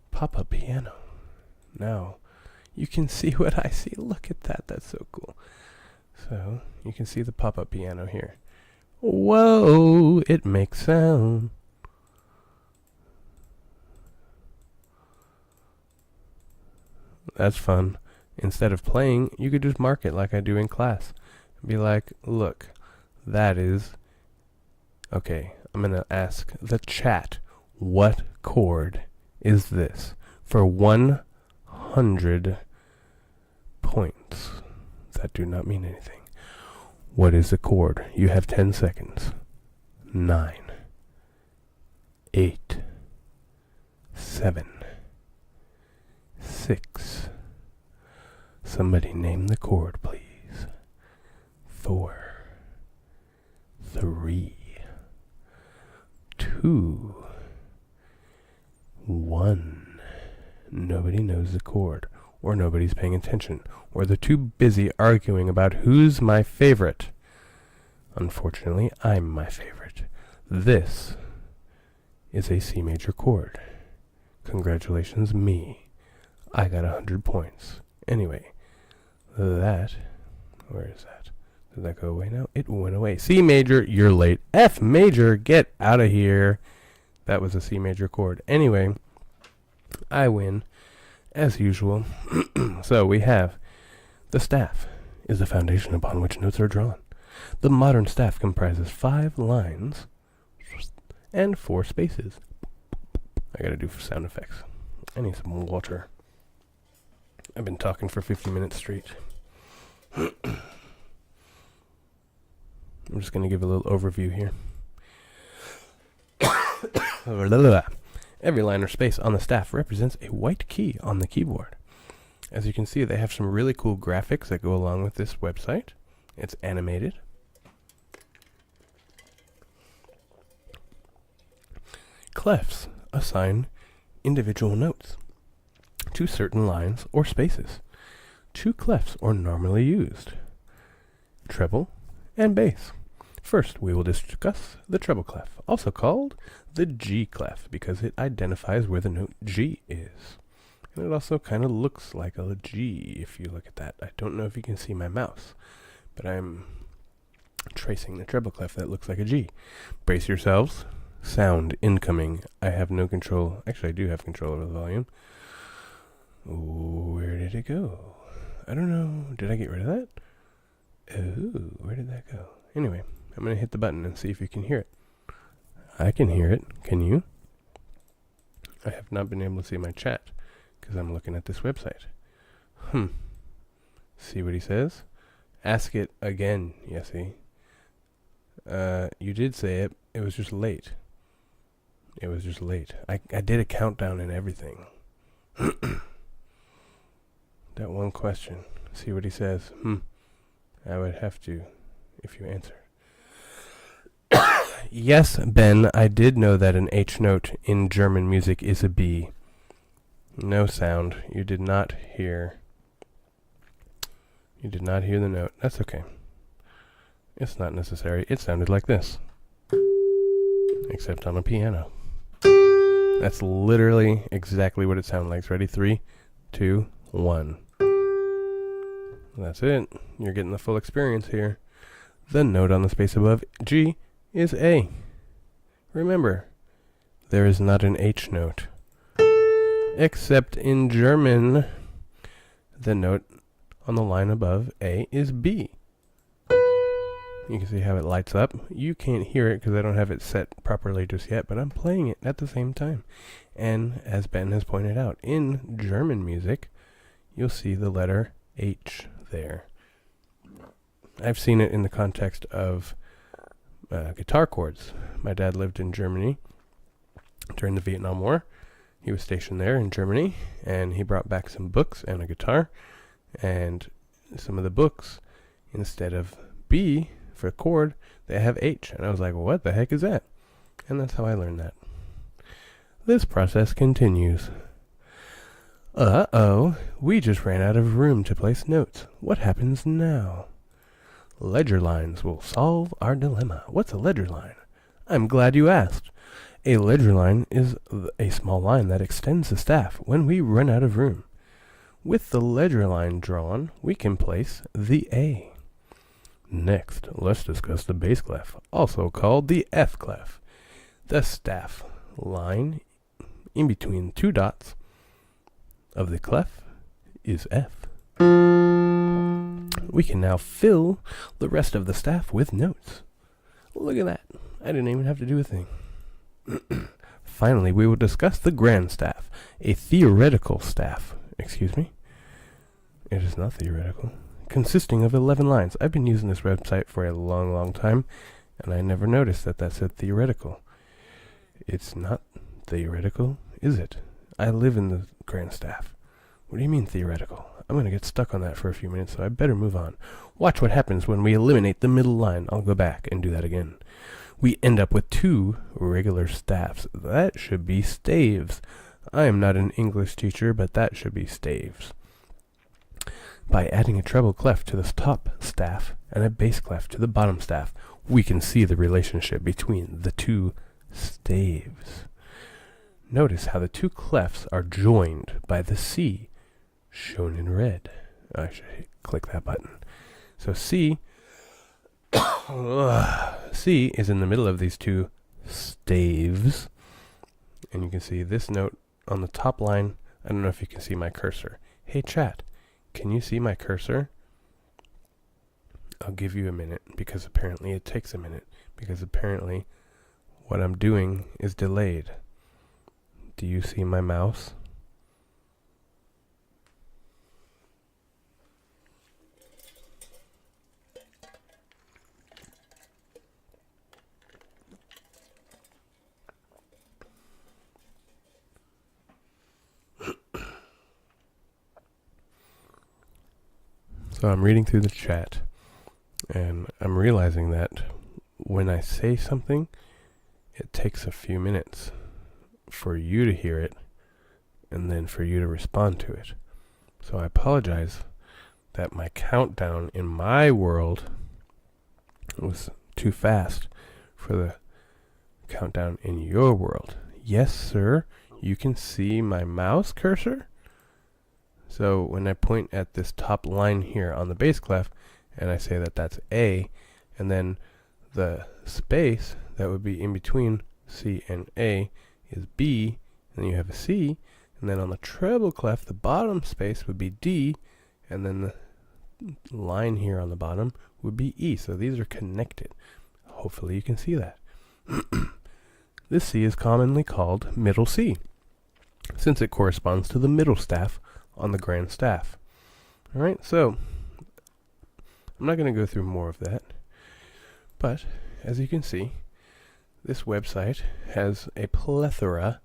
Pop-up piano. Now, you can see what I see. Look at that. That's so cool. So, you can see the pop-up piano here. Whoa, it makes sound. That's fun. Instead of playing, you could just mark it like I do in class. Be like, look, that is... Okay, I'm going to ask the chat, what chord is this? For 100 points. That do not mean anything. What is the chord? You have 10 seconds. 9, 8, 7, 6. Somebody name the chord, please. 4, 3, 2, 1. Nobody knows the chord, or nobody's paying attention, or they're too busy arguing about who's my favorite. Unfortunately, I'm my favorite. This is a C major chord. Congratulations, me. I got 100 points. Anyway, where is that? Did that go away now? It went away. C major, you're late. F major, get out of here. That was a C major chord. Anyway, I win, as usual. So we have the staff is the foundation upon which notes are drawn. The modern staff comprises 5 lines and 4 spaces. I gotta do sound effects. I need some water. I've been talking for 50 minutes straight. I'm just gonna give a little overview here. Every line or space on the staff represents a white key on the keyboard. As you can see, they have some really cool graphics that go along with this website. It's animated. Clefs assign individual notes to certain lines or spaces. 2 clefs are normally used: treble and bass. First, we will discuss the treble clef, also called the G clef, because it identifies where the note G is. And it also kind of looks like a G if you look at that. I don't know if you can see my mouse, but I'm tracing the treble clef that looks like a G. Brace yourselves. Sound incoming. I have no control. Actually, I do have control over the volume. Where did it go? I don't know. Did I get rid of that? Oh, where did that go? Anyway, I'm going to hit the button and see if you can hear it. I can hear it. Can you? I have not been able to see my chat because I'm looking at this website. See what he says? Ask it again, Yessie. You did say it. It was just late. It was just late. I did a countdown and everything. That one question. See what he says. I would have to if you answer. Yes, Ben, I did know that an H note in German music is a B. No sound. You did not hear. You did not hear the note. That's okay. It's not necessary. It sounded like this. Except on a piano. That's literally exactly what it sounded like. Ready? 3, 2, 1. That's it. You're getting the full experience here. The note on the space above G is A. Remember, there is not an H note. Except in German, the note on the line above A is B. You can see how it lights up. You can't hear it because I don't have it set properly just yet, but I'm playing it at the same time. And as Ben has pointed out, in German music, you'll see the letter H there. I've seen it in the context of guitar chords. My dad lived in Germany during the Vietnam War. He was stationed there in Germany, and he brought back some books and a guitar. And some of the books, instead of B for chord, they have H. And I was like, what the heck is that? And that's how I learned that. This process continues. Uh-oh, we just ran out of room to place notes. What happens now? Ledger lines will solve our dilemma. What's a ledger line? I'm glad you asked. A ledger line is a small line that extends the staff when we run out of room. With the ledger line drawn, we can place the A. Next, let's discuss the bass clef, also called the F clef. The staff line in between 2 dots of the clef is F. We can now fill the rest of the staff with notes. Look at that. I didn't even have to do a thing. Finally, we will discuss the grand staff, a theoretical staff. Excuse me? It is not theoretical. Consisting of 11 lines. I've been using this website for a long, long time, and I never noticed that said theoretical. It's not theoretical, is it? I live in the grand staff. What do you mean theoretical? I'm going to get stuck on that for a few minutes, so I better move on. Watch what happens when we eliminate the middle line. I'll go back and do that again. We end up with 2 regular staffs. That should be staves. I am not an English teacher, but that should be staves. By adding a treble clef to the top staff and a bass clef to the bottom staff, we can see the relationship between the 2 staves. Notice how the 2 clefs are joined by the C, shown in red. I should click that button. So C is in the middle of these 2 staves. And you can see this note on the top line. I don't know if you can see my cursor. Hey chat, can you see my cursor? I'll give you a minute, because apparently it takes a minute, because apparently what I'm doing is delayed. Do you see my mouse? So I'm reading through the chat, and I'm realizing that when I say something, it takes a few minutes for you to hear it, and then for you to respond to it. So I apologize that my countdown in my world was too fast for the countdown in your world. Yes, sir, you can see my mouse cursor. So when I point at this top line here on the bass clef, and I say that that's A, and then the space that would be in between C and A is B, and then you have a C, and then on the treble clef, the bottom space would be D, and then the line here on the bottom would be E. So these are connected. Hopefully you can see that. This C is commonly called middle C, since it corresponds to the middle staff on the grand staff. Alright, so I'm not going to go through more of that, but as you can see, this website has a plethora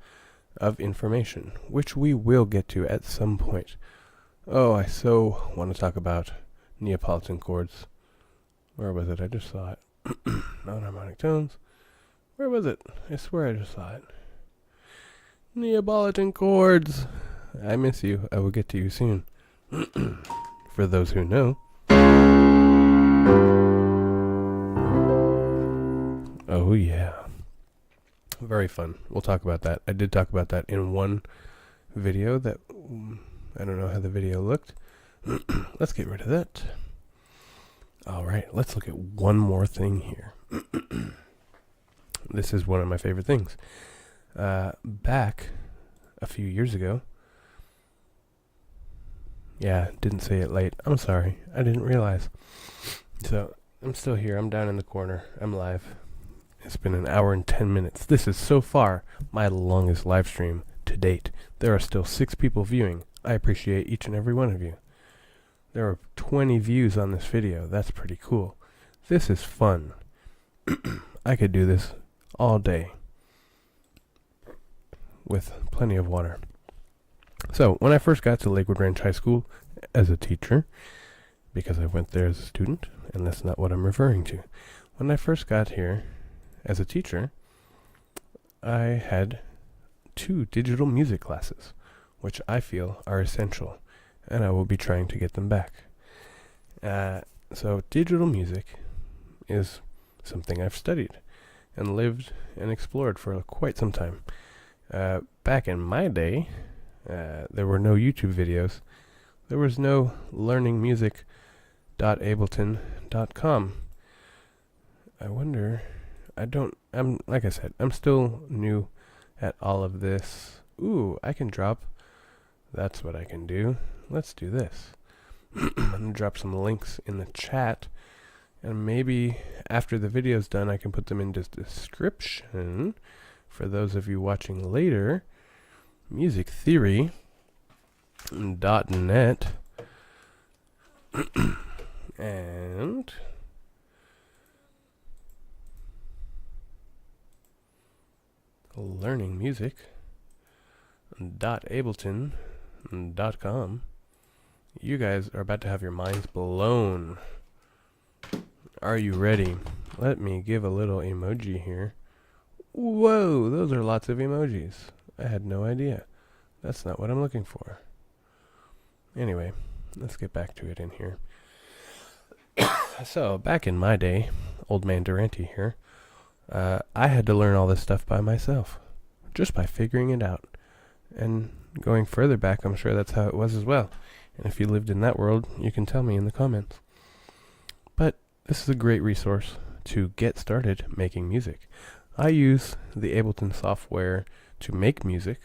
of information, which we will get to at some point. Oh, I so want to talk about Neapolitan chords. Where was it? I just saw it. Non-harmonic tones. Where was it? I swear I just saw it. Neapolitan chords. I miss you. I will get to you soon. For those who know. Oh yeah. Very fun. We'll talk about that. I did talk about that in one video that I don't know how the video looked. Let's get rid of that. Alright, let's look at one more thing here. This is one of my favorite things. Back a few years ago. Yeah, didn't say it late. I'm sorry. I didn't realize. So, I'm still here. I'm down in the corner. I'm live. It's been an hour and 10 minutes. This is so far my longest live stream to date. There are still 6 people viewing. I appreciate each and every one of you. There are 20 views on this video. That's pretty cool. This is fun. I could do this all day with plenty of water. So, when I first got to Lakewood Ranch High School as a teacher, because I went there as a student, and that's not what I'm referring to. When I first got here as a teacher, I had 2 digital music classes, which I feel are essential, and I will be trying to get them back. So digital music is something I've studied and lived and explored for quite some time. Back in my day, there were no YouTube videos. There was no learningmusic.ableton.com. I wonder, like I said, I'm still new at all of this. Ooh, I can drop. That's what I can do. let's do this. I'm going to drop some links in the chat, and maybe after the video's done, I can put them in the description for those of you watching later. musictheory.net and learningmusic.ableton.com. You guys are about to have your minds blown. Are you ready? Let me give a little emoji here. Whoa, those are lots of emojis. I had no idea. That's not what I'm looking for. Anyway, let's get back to it in here. So, back in my day, old man Durante here, I had to learn all this stuff by myself, just by figuring it out. And going further back, I'm sure that's how it was as well. And if you lived in that world, you can tell me in the comments. But this is a great resource to get started making music. I use the Ableton software to make music,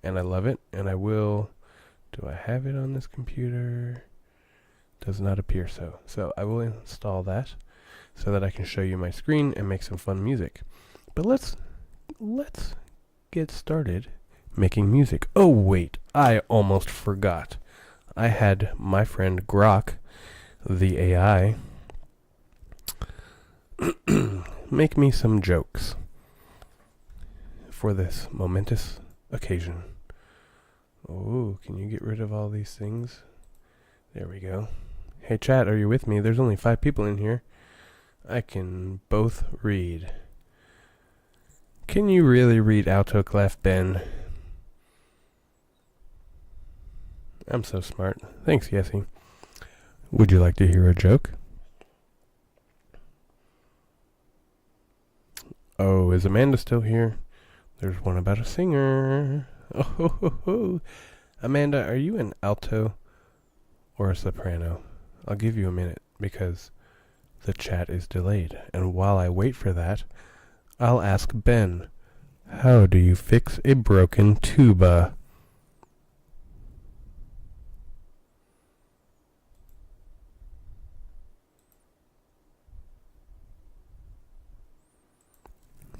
and I love it, and I will... Do I have it on this computer? Does not appear so. So I will install that so that I can show you my screen and make some fun music. But let's get started making music. Oh wait, I almost forgot. I had my friend Grok, the AI, make me some jokes for this momentous occasion. Oh, can you get rid of all these things? There we go. Hey chat, are you with me? There's only 5 people in here. I can both read. Can you really read alto clef, Ben? I'm so smart. Thanks, Yessie. Would you like to hear a joke? Oh, is Amanda still here? There's one about a singer. Oh, ho, ho, ho. Amanda, are you an alto or a soprano? I'll give you a minute because the chat is delayed. And while I wait for that, I'll ask Ben, how do you fix a broken tuba?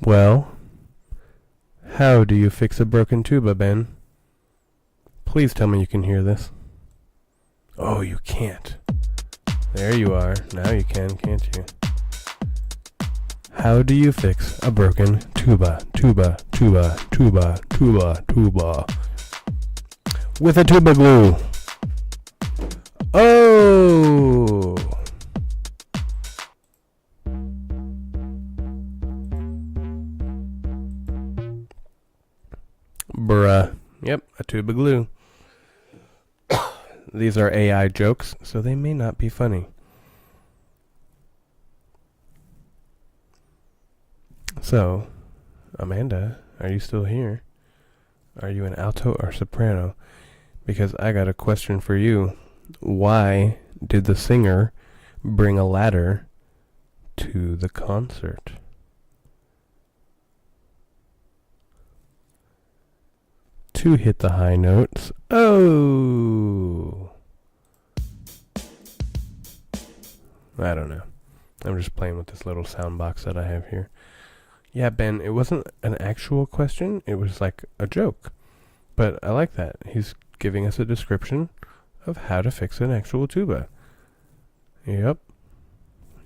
Well, how do you fix a broken tuba, Ben? Please tell me you can hear this. Oh, you can't. There you are. Now you can, can't you? How do you fix a broken tuba? Tuba, tuba, tuba, tuba, tuba. With a tuba glue. Oh! Bruh. Yep, a tuba glue. These are AI jokes, so they may not be funny. So, Amanda, are you still here? Are you an alto or soprano? Because I got a question for you. Why did the singer bring a ladder to the concert? To hit the high notes. Oh! I don't know. I'm just playing with this little sound box that I have here. Yeah, Ben, it wasn't an actual question. It was like a joke. But I like that. He's giving us a description of how to fix an actual tuba. Yep.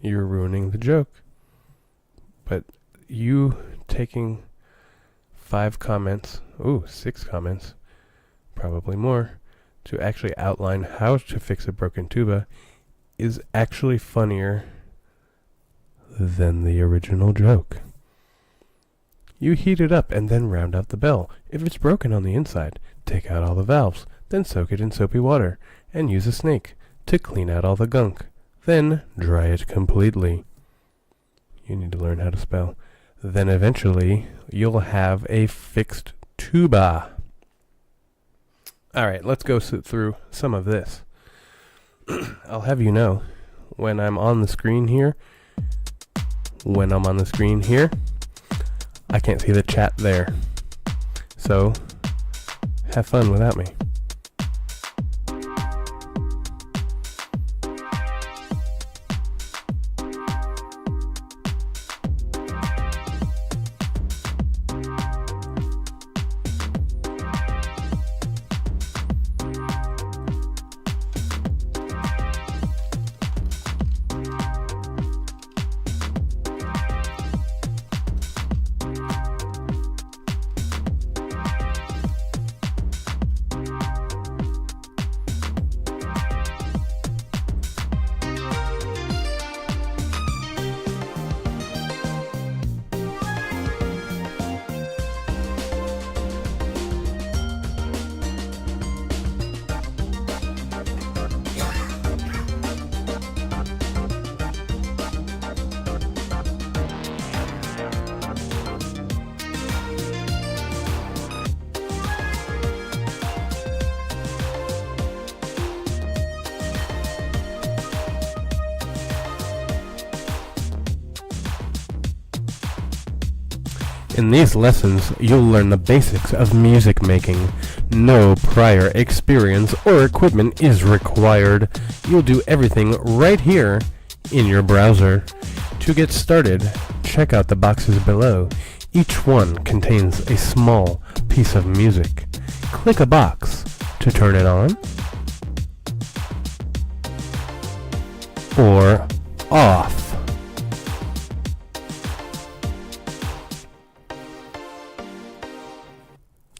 You're ruining the joke. But you taking 5 comments, 6 comments, probably more, to actually outline how to fix a broken tuba is actually funnier than the original joke. You heat it up and then round out the bell. If it's broken on the inside, take out all the valves, then soak it in soapy water, and use a snake to clean out all the gunk. Then dry it completely. You need to learn how to spell. Then eventually, you'll have a fixed tuba. Alright, let's go through some of this. I'll have you know, when I'm on the screen here, I can't see the chat there. So, have fun without me. In these lessons, you'll learn the basics of music making. No prior experience or equipment is required. You'll do everything right here in your browser. To get started, check out the boxes below. Each one contains a small piece of music. Click a box to turn it on or off.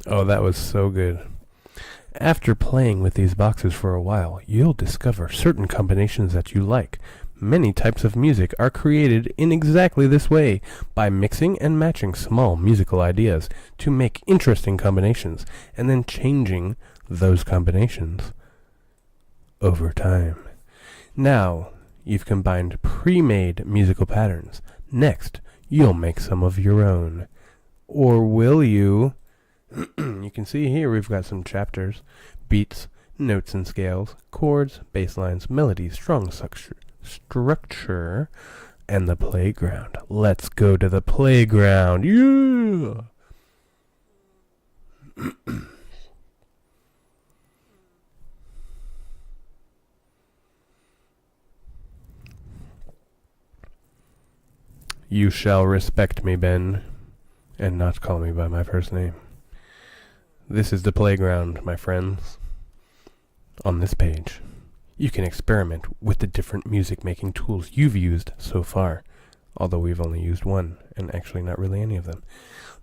Oh, that was so good. After playing with these boxes for a while, you'll discover certain combinations that you like. Many types of music are created in exactly this way, by mixing and matching small musical ideas to make interesting combinations, and then changing those combinations over time. Now, you've combined pre-made musical patterns. Next, you'll make some of your own. Or will you? You can see here we've got some chapters, beats, notes and scales, chords, bass lines, melodies, strong structure, and the playground. Let's go to the playground. Yeah! You shall respect me, Ben, and not call me by my first name. This is the playground, my friends. On this page, you can experiment with the different music-making tools you've used so far, although we've only used one, and actually not really any of them.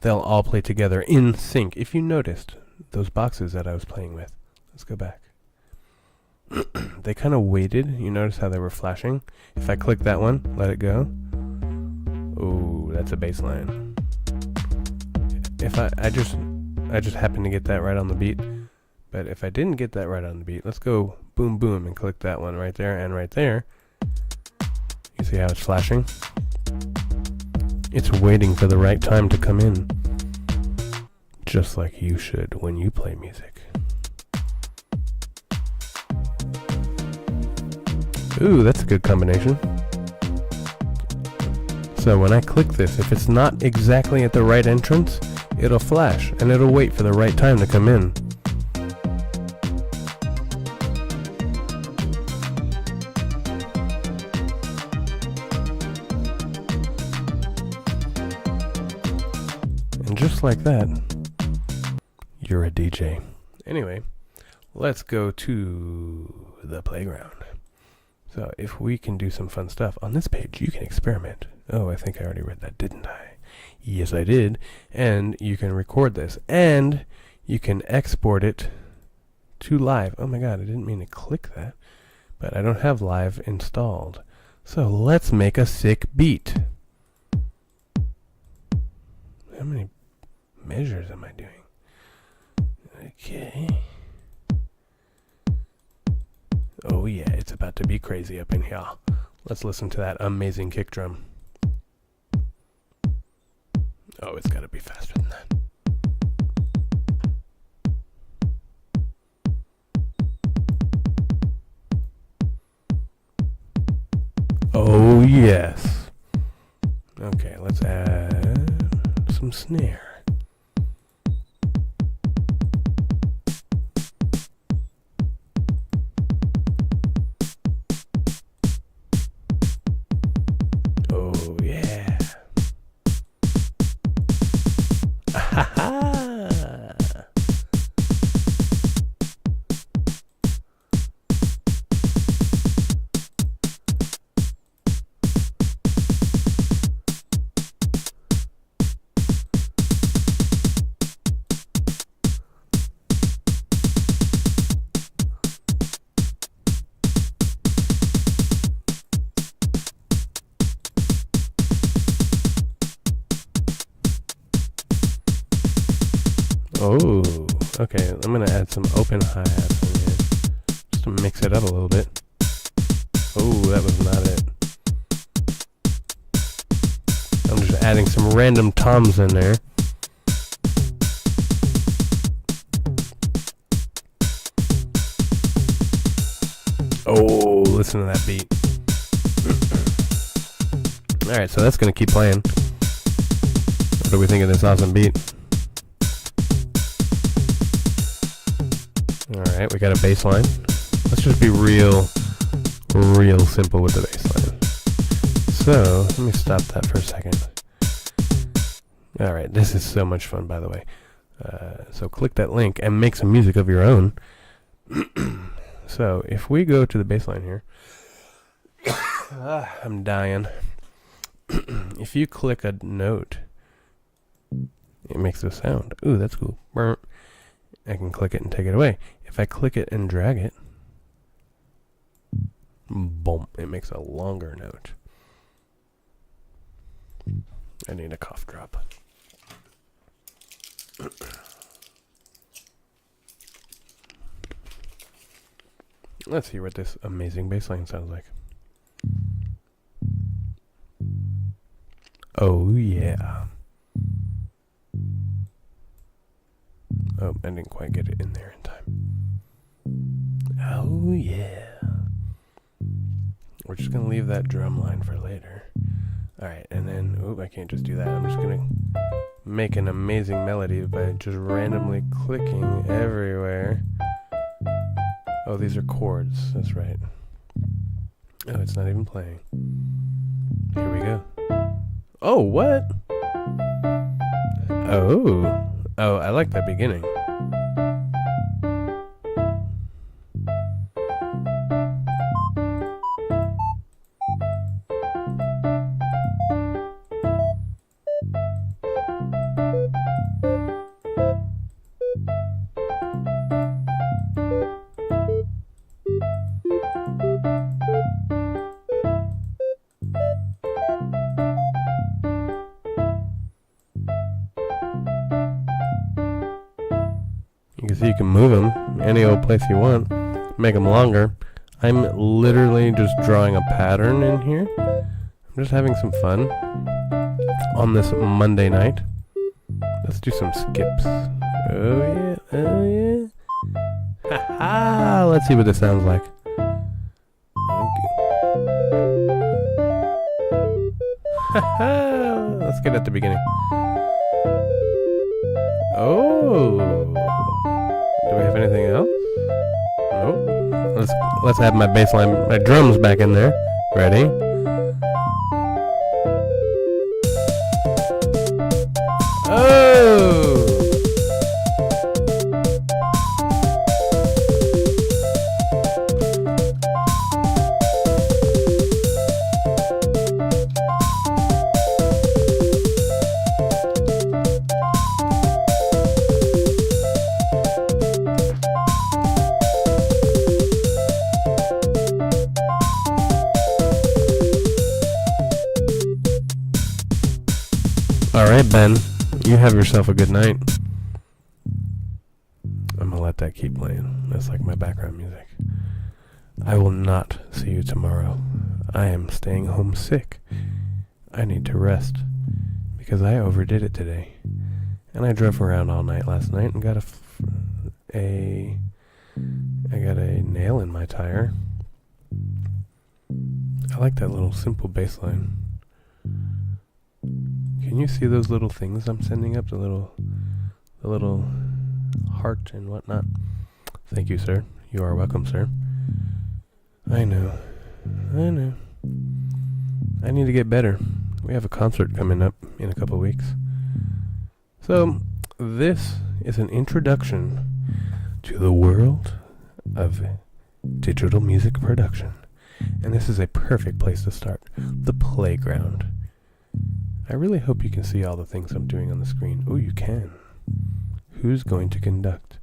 They'll all play together in sync. If you noticed those boxes that I was playing with, let's go back. They kind of waited. You notice how they were flashing? If I click that one, let it go. Oh, that's a bass line. If I just happened to get that right on the beat. But if I didn't get that right on the beat, let's go boom boom and click that one right there and right there. You see how it's flashing? It's waiting for the right time to come in. Just like you should when you play music. Ooh, that's a good combination. So when I click this, if it's not exactly at the right entrance, it'll flash, and it'll wait for the right time to come in. And just like that, you're a DJ. Anyway, let's go to the playground. So if we can do some fun stuff, on this page you can experiment. Oh, I think I already read that, didn't I? Yes, I did. And you can record this. And you can export it to live. Oh my god, I didn't mean to click that. But I don't have live installed. So let's make a sick beat. How many measures am I doing? Okay. Oh yeah, it's about to be crazy up in here. Let's listen to that amazing kick drum. Oh, it's got to be faster than that. Oh, yes. Okay, let's add some snare. Oh, yeah. Oh, okay, I'm going to add some open hi-hats in here, just to mix it up a little bit. Oh, that was not it. I'm just adding some random toms in there. Oh, listen to that beat. Alright, so that's going to keep playing. What do we think of this awesome beat? Alright, we got a bass line. Let's just be real simple with the bass line. So, let me stop that for a second. Alright, this is so much fun, by the way. So click that link and make some music of your own. So, if we go to the bass line here, I'm dying. If you click a note, it makes a sound. Ooh, that's cool. I can click it and take it away. If I click it and drag it, boom, it makes a longer note. I need a cough drop. Let's hear what this amazing bass line sounds like. Oh yeah. Oh, I didn't quite get it in there in time. Oh yeah. We're just gonna leave that drum line for later. Alright, and then, I can't just do that. I'm just gonna make an amazing melody by just randomly clicking everywhere. Oh, these are chords. That's right. Oh, it's not even playing. Here we go. Oh, what? Oh, I like that beginning. You can see you can move them any old place you want, make them longer. I'm literally just drawing a pattern in here. I'm just having some fun on this Monday night. Let's do some skips. Oh yeah, oh yeah. Ha ha! Let's see what this sounds like. Okay. Ha ha! Let's get at the beginning. Oh. Do we have anything else? Nope. Let's add my bass line, my drums back in there. Ready? Oh! Alright, Ben, you have yourself a good night. I'm gonna let that keep playing. That's like my background music. I will not see you tomorrow. I am staying home sick. I need to rest because I overdid it today. And I drove around all night last night and got I got a nail in my tire. I like that little simple bass line. Can you see those little things I'm sending up? The little heart and whatnot. Thank you, sir. You are welcome, sir. I know. I need to get better. We have a concert coming up in a couple weeks. So, this is an introduction to the world of digital music production. And this is a perfect place to start. The playground. I really hope you can see all the things I'm doing on the screen. Oh, you can. Who's going to conduct?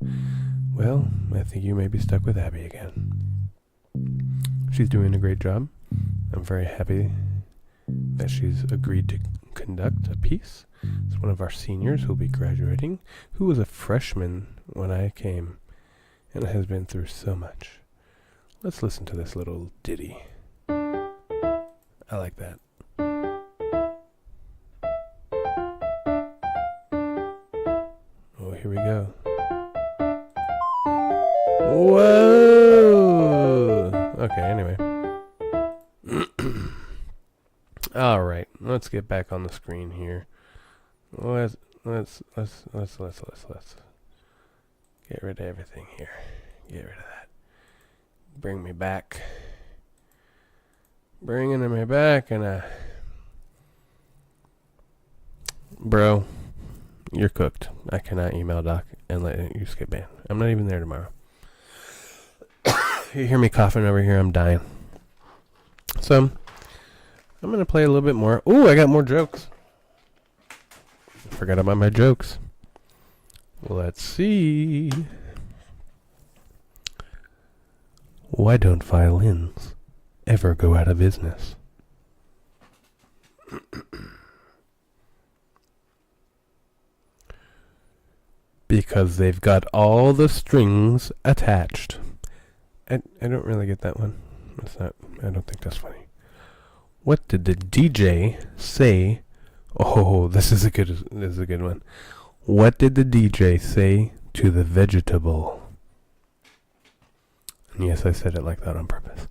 Well, I think you may be stuck with Abby again. She's doing a great job. I'm very happy that she's agreed to conduct a piece. It's one of our seniors who'll be graduating, who was a freshman when I came and has been through so much. Let's listen to this little ditty. I like that. Oh, here we go. Whoa! Okay, anyway. Alright, let's get back on the screen here. Let's get rid of everything here. Get rid of that. Bring me back. Bringing me back and bro, you're cooked. I cannot email Doc and let you skip ban. I'm not even there tomorrow. You hear me coughing over here, I'm dying. So, I'm going to play a little bit more. Ooh, I got more jokes. Forgot about my jokes. Let's see. Why don't violins ever go out of business? Because they've got all the strings attached. I don't really get that one. I don't think that's funny. What did the DJ say? Oh, this is a good one. What did the DJ say to the vegetable? And yes, I said it like that on purpose.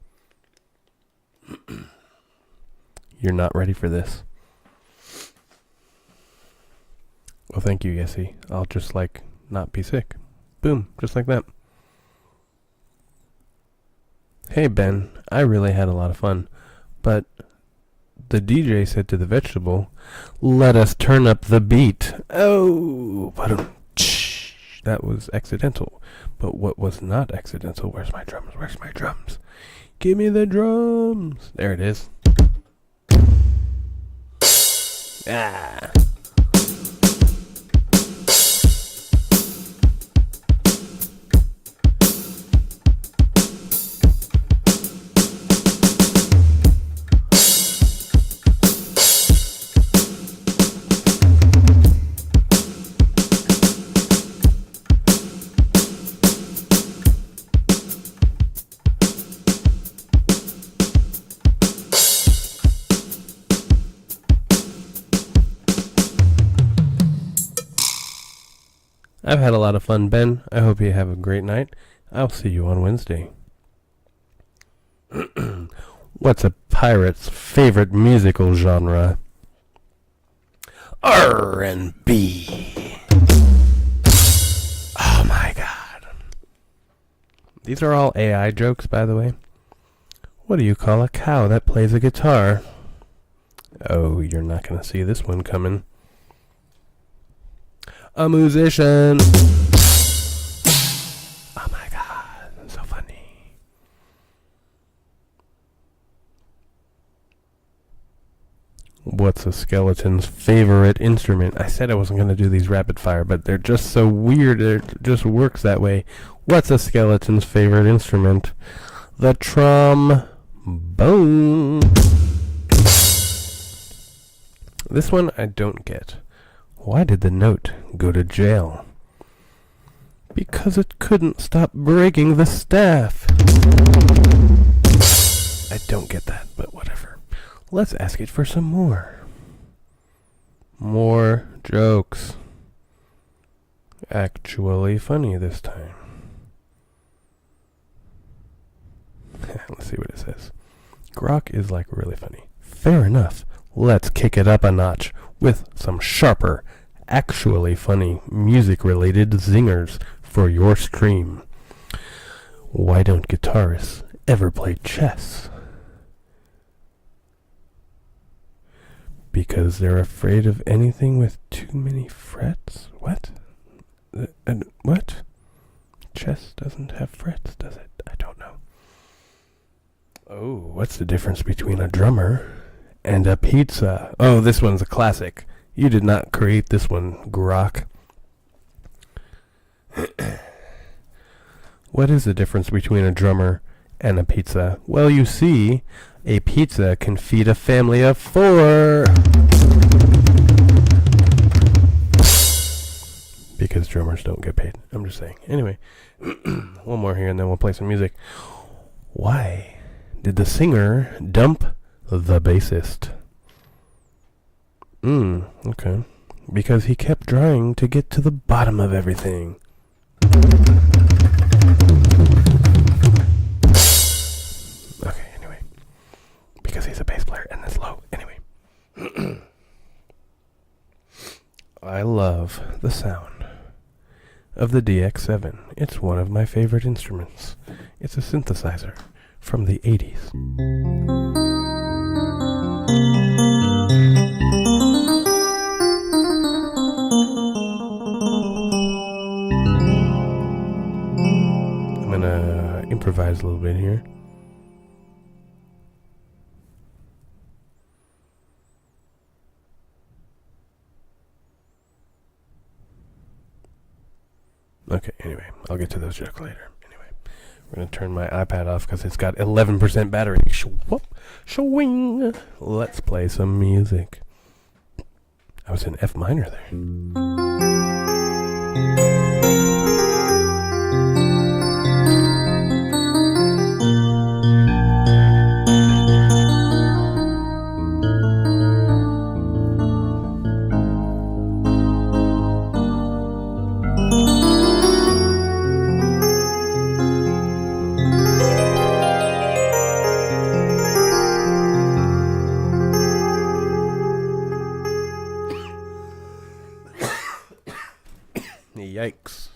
You're not ready for this. Well, thank you, Yessie. I'll just not be sick. Boom, just like that. Hey, Ben, I really had a lot of fun, but the DJ said to the vegetable, let us turn up the beat. Oh, that was accidental. But what was not accidental? Where's my drums? Where's my drums? Give me the drums. There it is. Ah. I've had a lot of fun, Ben. I hope you have a great night. I'll see you on Wednesday. What's a pirate's favorite musical genre? R&B. Oh my god. These are all AI jokes, by the way. What do you call a cow that plays a guitar? Oh, you're not going to see this one coming. A musician. Oh my god, so funny. What's a skeleton's favorite instrument? I said I wasn't going to do these rapid fire, but they're just so weird. It just works that way. What's a skeleton's favorite instrument? The trombone. This one I don't get. Why did the note go to jail? Because it couldn't stop breaking the staff. I don't get that, but whatever. Let's ask it for some more. More jokes. Actually funny this time. Let's see what it says. Grok is really funny. Fair enough. Let's kick it up a notch with some sharper, actually funny, music-related zingers for your stream. Why don't guitarists ever play chess? Because they're afraid of anything with too many frets? What? What? Chess doesn't have frets, does it? I don't know. Oh, what's the difference between a drummer and a pizza? Oh, this one's a classic. You did not create this one, Grok. What is the difference between a drummer and a pizza? Well, you see, a pizza can feed a family of 4. Because drummers don't get paid. I'm just saying. Anyway, one more here and then we'll play some music. Why did the singer dump the bassist? Okay. Because he kept trying to get to the bottom of everything. Okay, anyway. Because he's a bass player and it's low. Anyway. I love the sound of the DX7. It's one of my favorite instruments. It's a synthesizer from the 80s. I'm gonna improvise a little bit here. Okay, anyway, I'll get to those jokes later. Anyway, we're going to turn my iPad off because it's got 11% battery. Swing. Let's play some music. I was in F minor there. Yikes.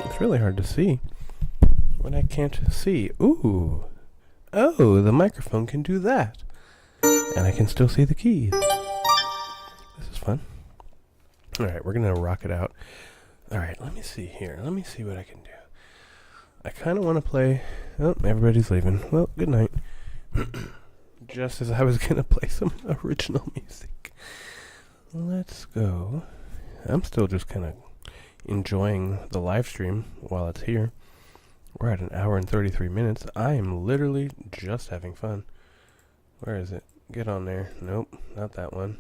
It's really hard to see when I can't see. Ooh. Oh, the microphone can do that. And I can still see the keys. This is fun. Alright, we're going to rock it out. Alright, let me see here. Let me see what I can do. I kind of want to play... Oh, everybody's leaving. Well, good night. Just as I was going to play some original music. Let's go. I'm still just kind of enjoying the live stream while it's here. We're at 1 hour and 33 minutes. I am literally just having fun. Where is it? Get on there. Nope, not that one.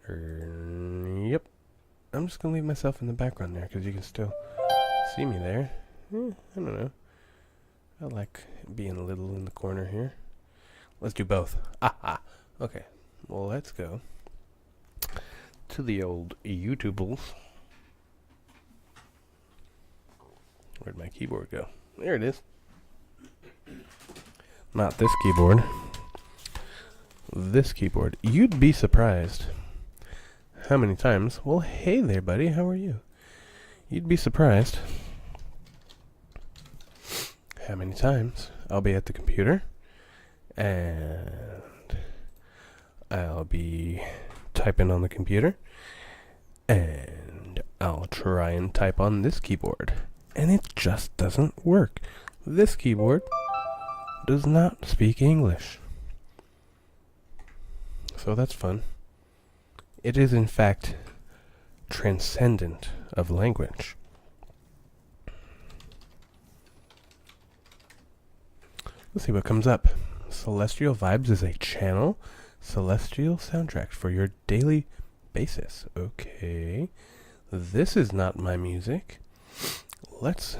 Yep. I'm just going to leave myself in the background there because you can still see me there. I don't know. I like being a little in the corner here. Let's do both. Aha. Okay. Well, let's go to the old YouTubles. Where'd my keyboard go? There it is. Not this keyboard. This keyboard. You'd be surprised how many times... Well, hey there, buddy. How are you? You'd be surprised how many times I'll be at the computer and I'll be typing on the computer and I'll try and type on this keyboard and it just doesn't work. This keyboard does not speak English. So that's fun. It is in fact transcendent of language. Let's see what comes up. Celestial Vibes is a channel. Celestial soundtrack for your daily basis. Okay. This is not my music. Let's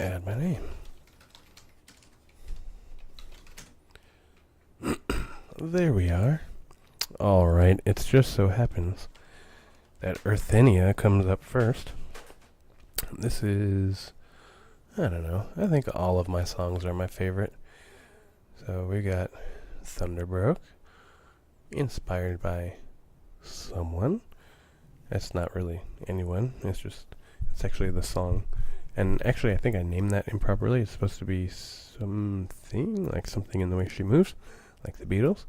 add my name. There we are. Alright, it just so happens that Earthenia comes up first. This is... I don't know. I think all of my songs are my favorite. So we got Thunderbroke, inspired by someone. That's not really anyone. It's actually the song. And actually, I think I named that improperly. It's supposed to be something, like something in the way she moves, like the Beatles.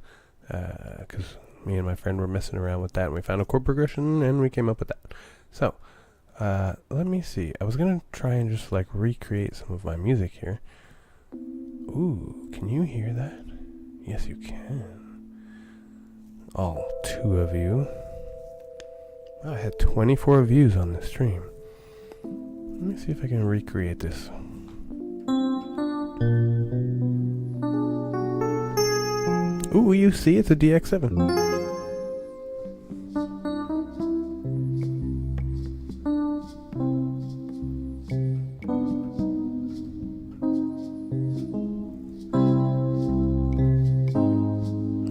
Because me and my friend were messing around with that, and we found a chord progression, and we came up with that. So, let me see. I was going to try and just, like, recreate some of my music here. Ooh, can you hear that? Yes, you can. All 2 of you. Wow, I had 24 views on the stream. Let me see if I can recreate this. Ooh, you see, it's a DX7.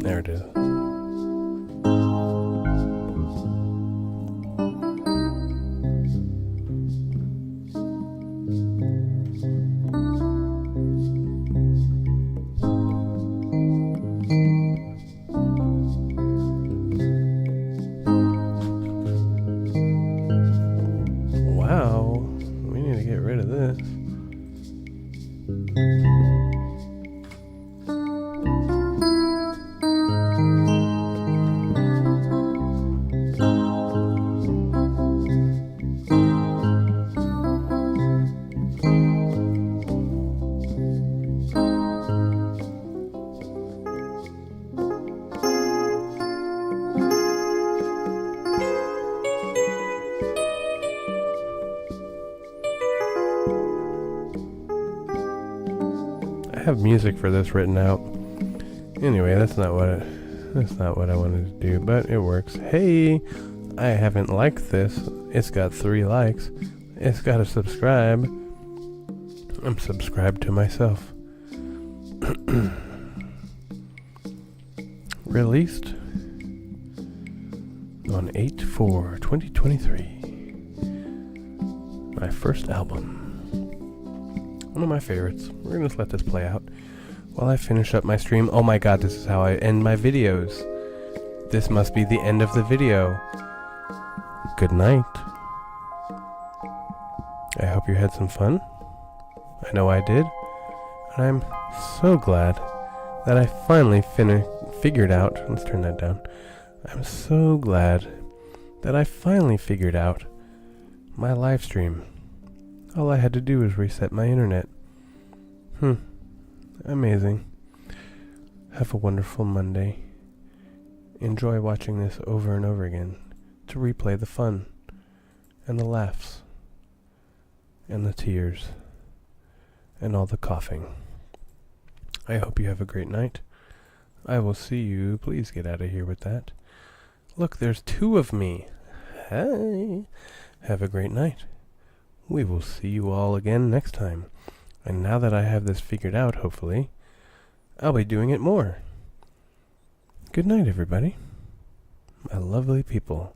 There it is. I have music for this written out. Anyway, that's not what I wanted to do, but it works. Hey, I haven't liked this. It's got 3 likes. It's got a subscribe. I'm subscribed to myself. Released on 8/4/2023. My first album. One of my favorites. We're gonna just let this play out while I finish up my stream. Oh my god, this is how I end my videos. This must be the end of the video. Good night. I hope you had some fun. I know I did. And I'm so glad that I finally figured out. Let's turn that down. I'm so glad that I finally figured out my live stream. All I had to do was reset my internet. Amazing. Have a wonderful Monday. Enjoy watching this over and over again to replay the fun and the laughs and the tears and all the coughing. I hope you have a great night. I will see you. Please get out of here with that. Look, there's 2 of me. Hi. Have a great night. We will see you all again next time. And now that I have this figured out, hopefully, I'll be doing it more. Good night, everybody. My lovely people.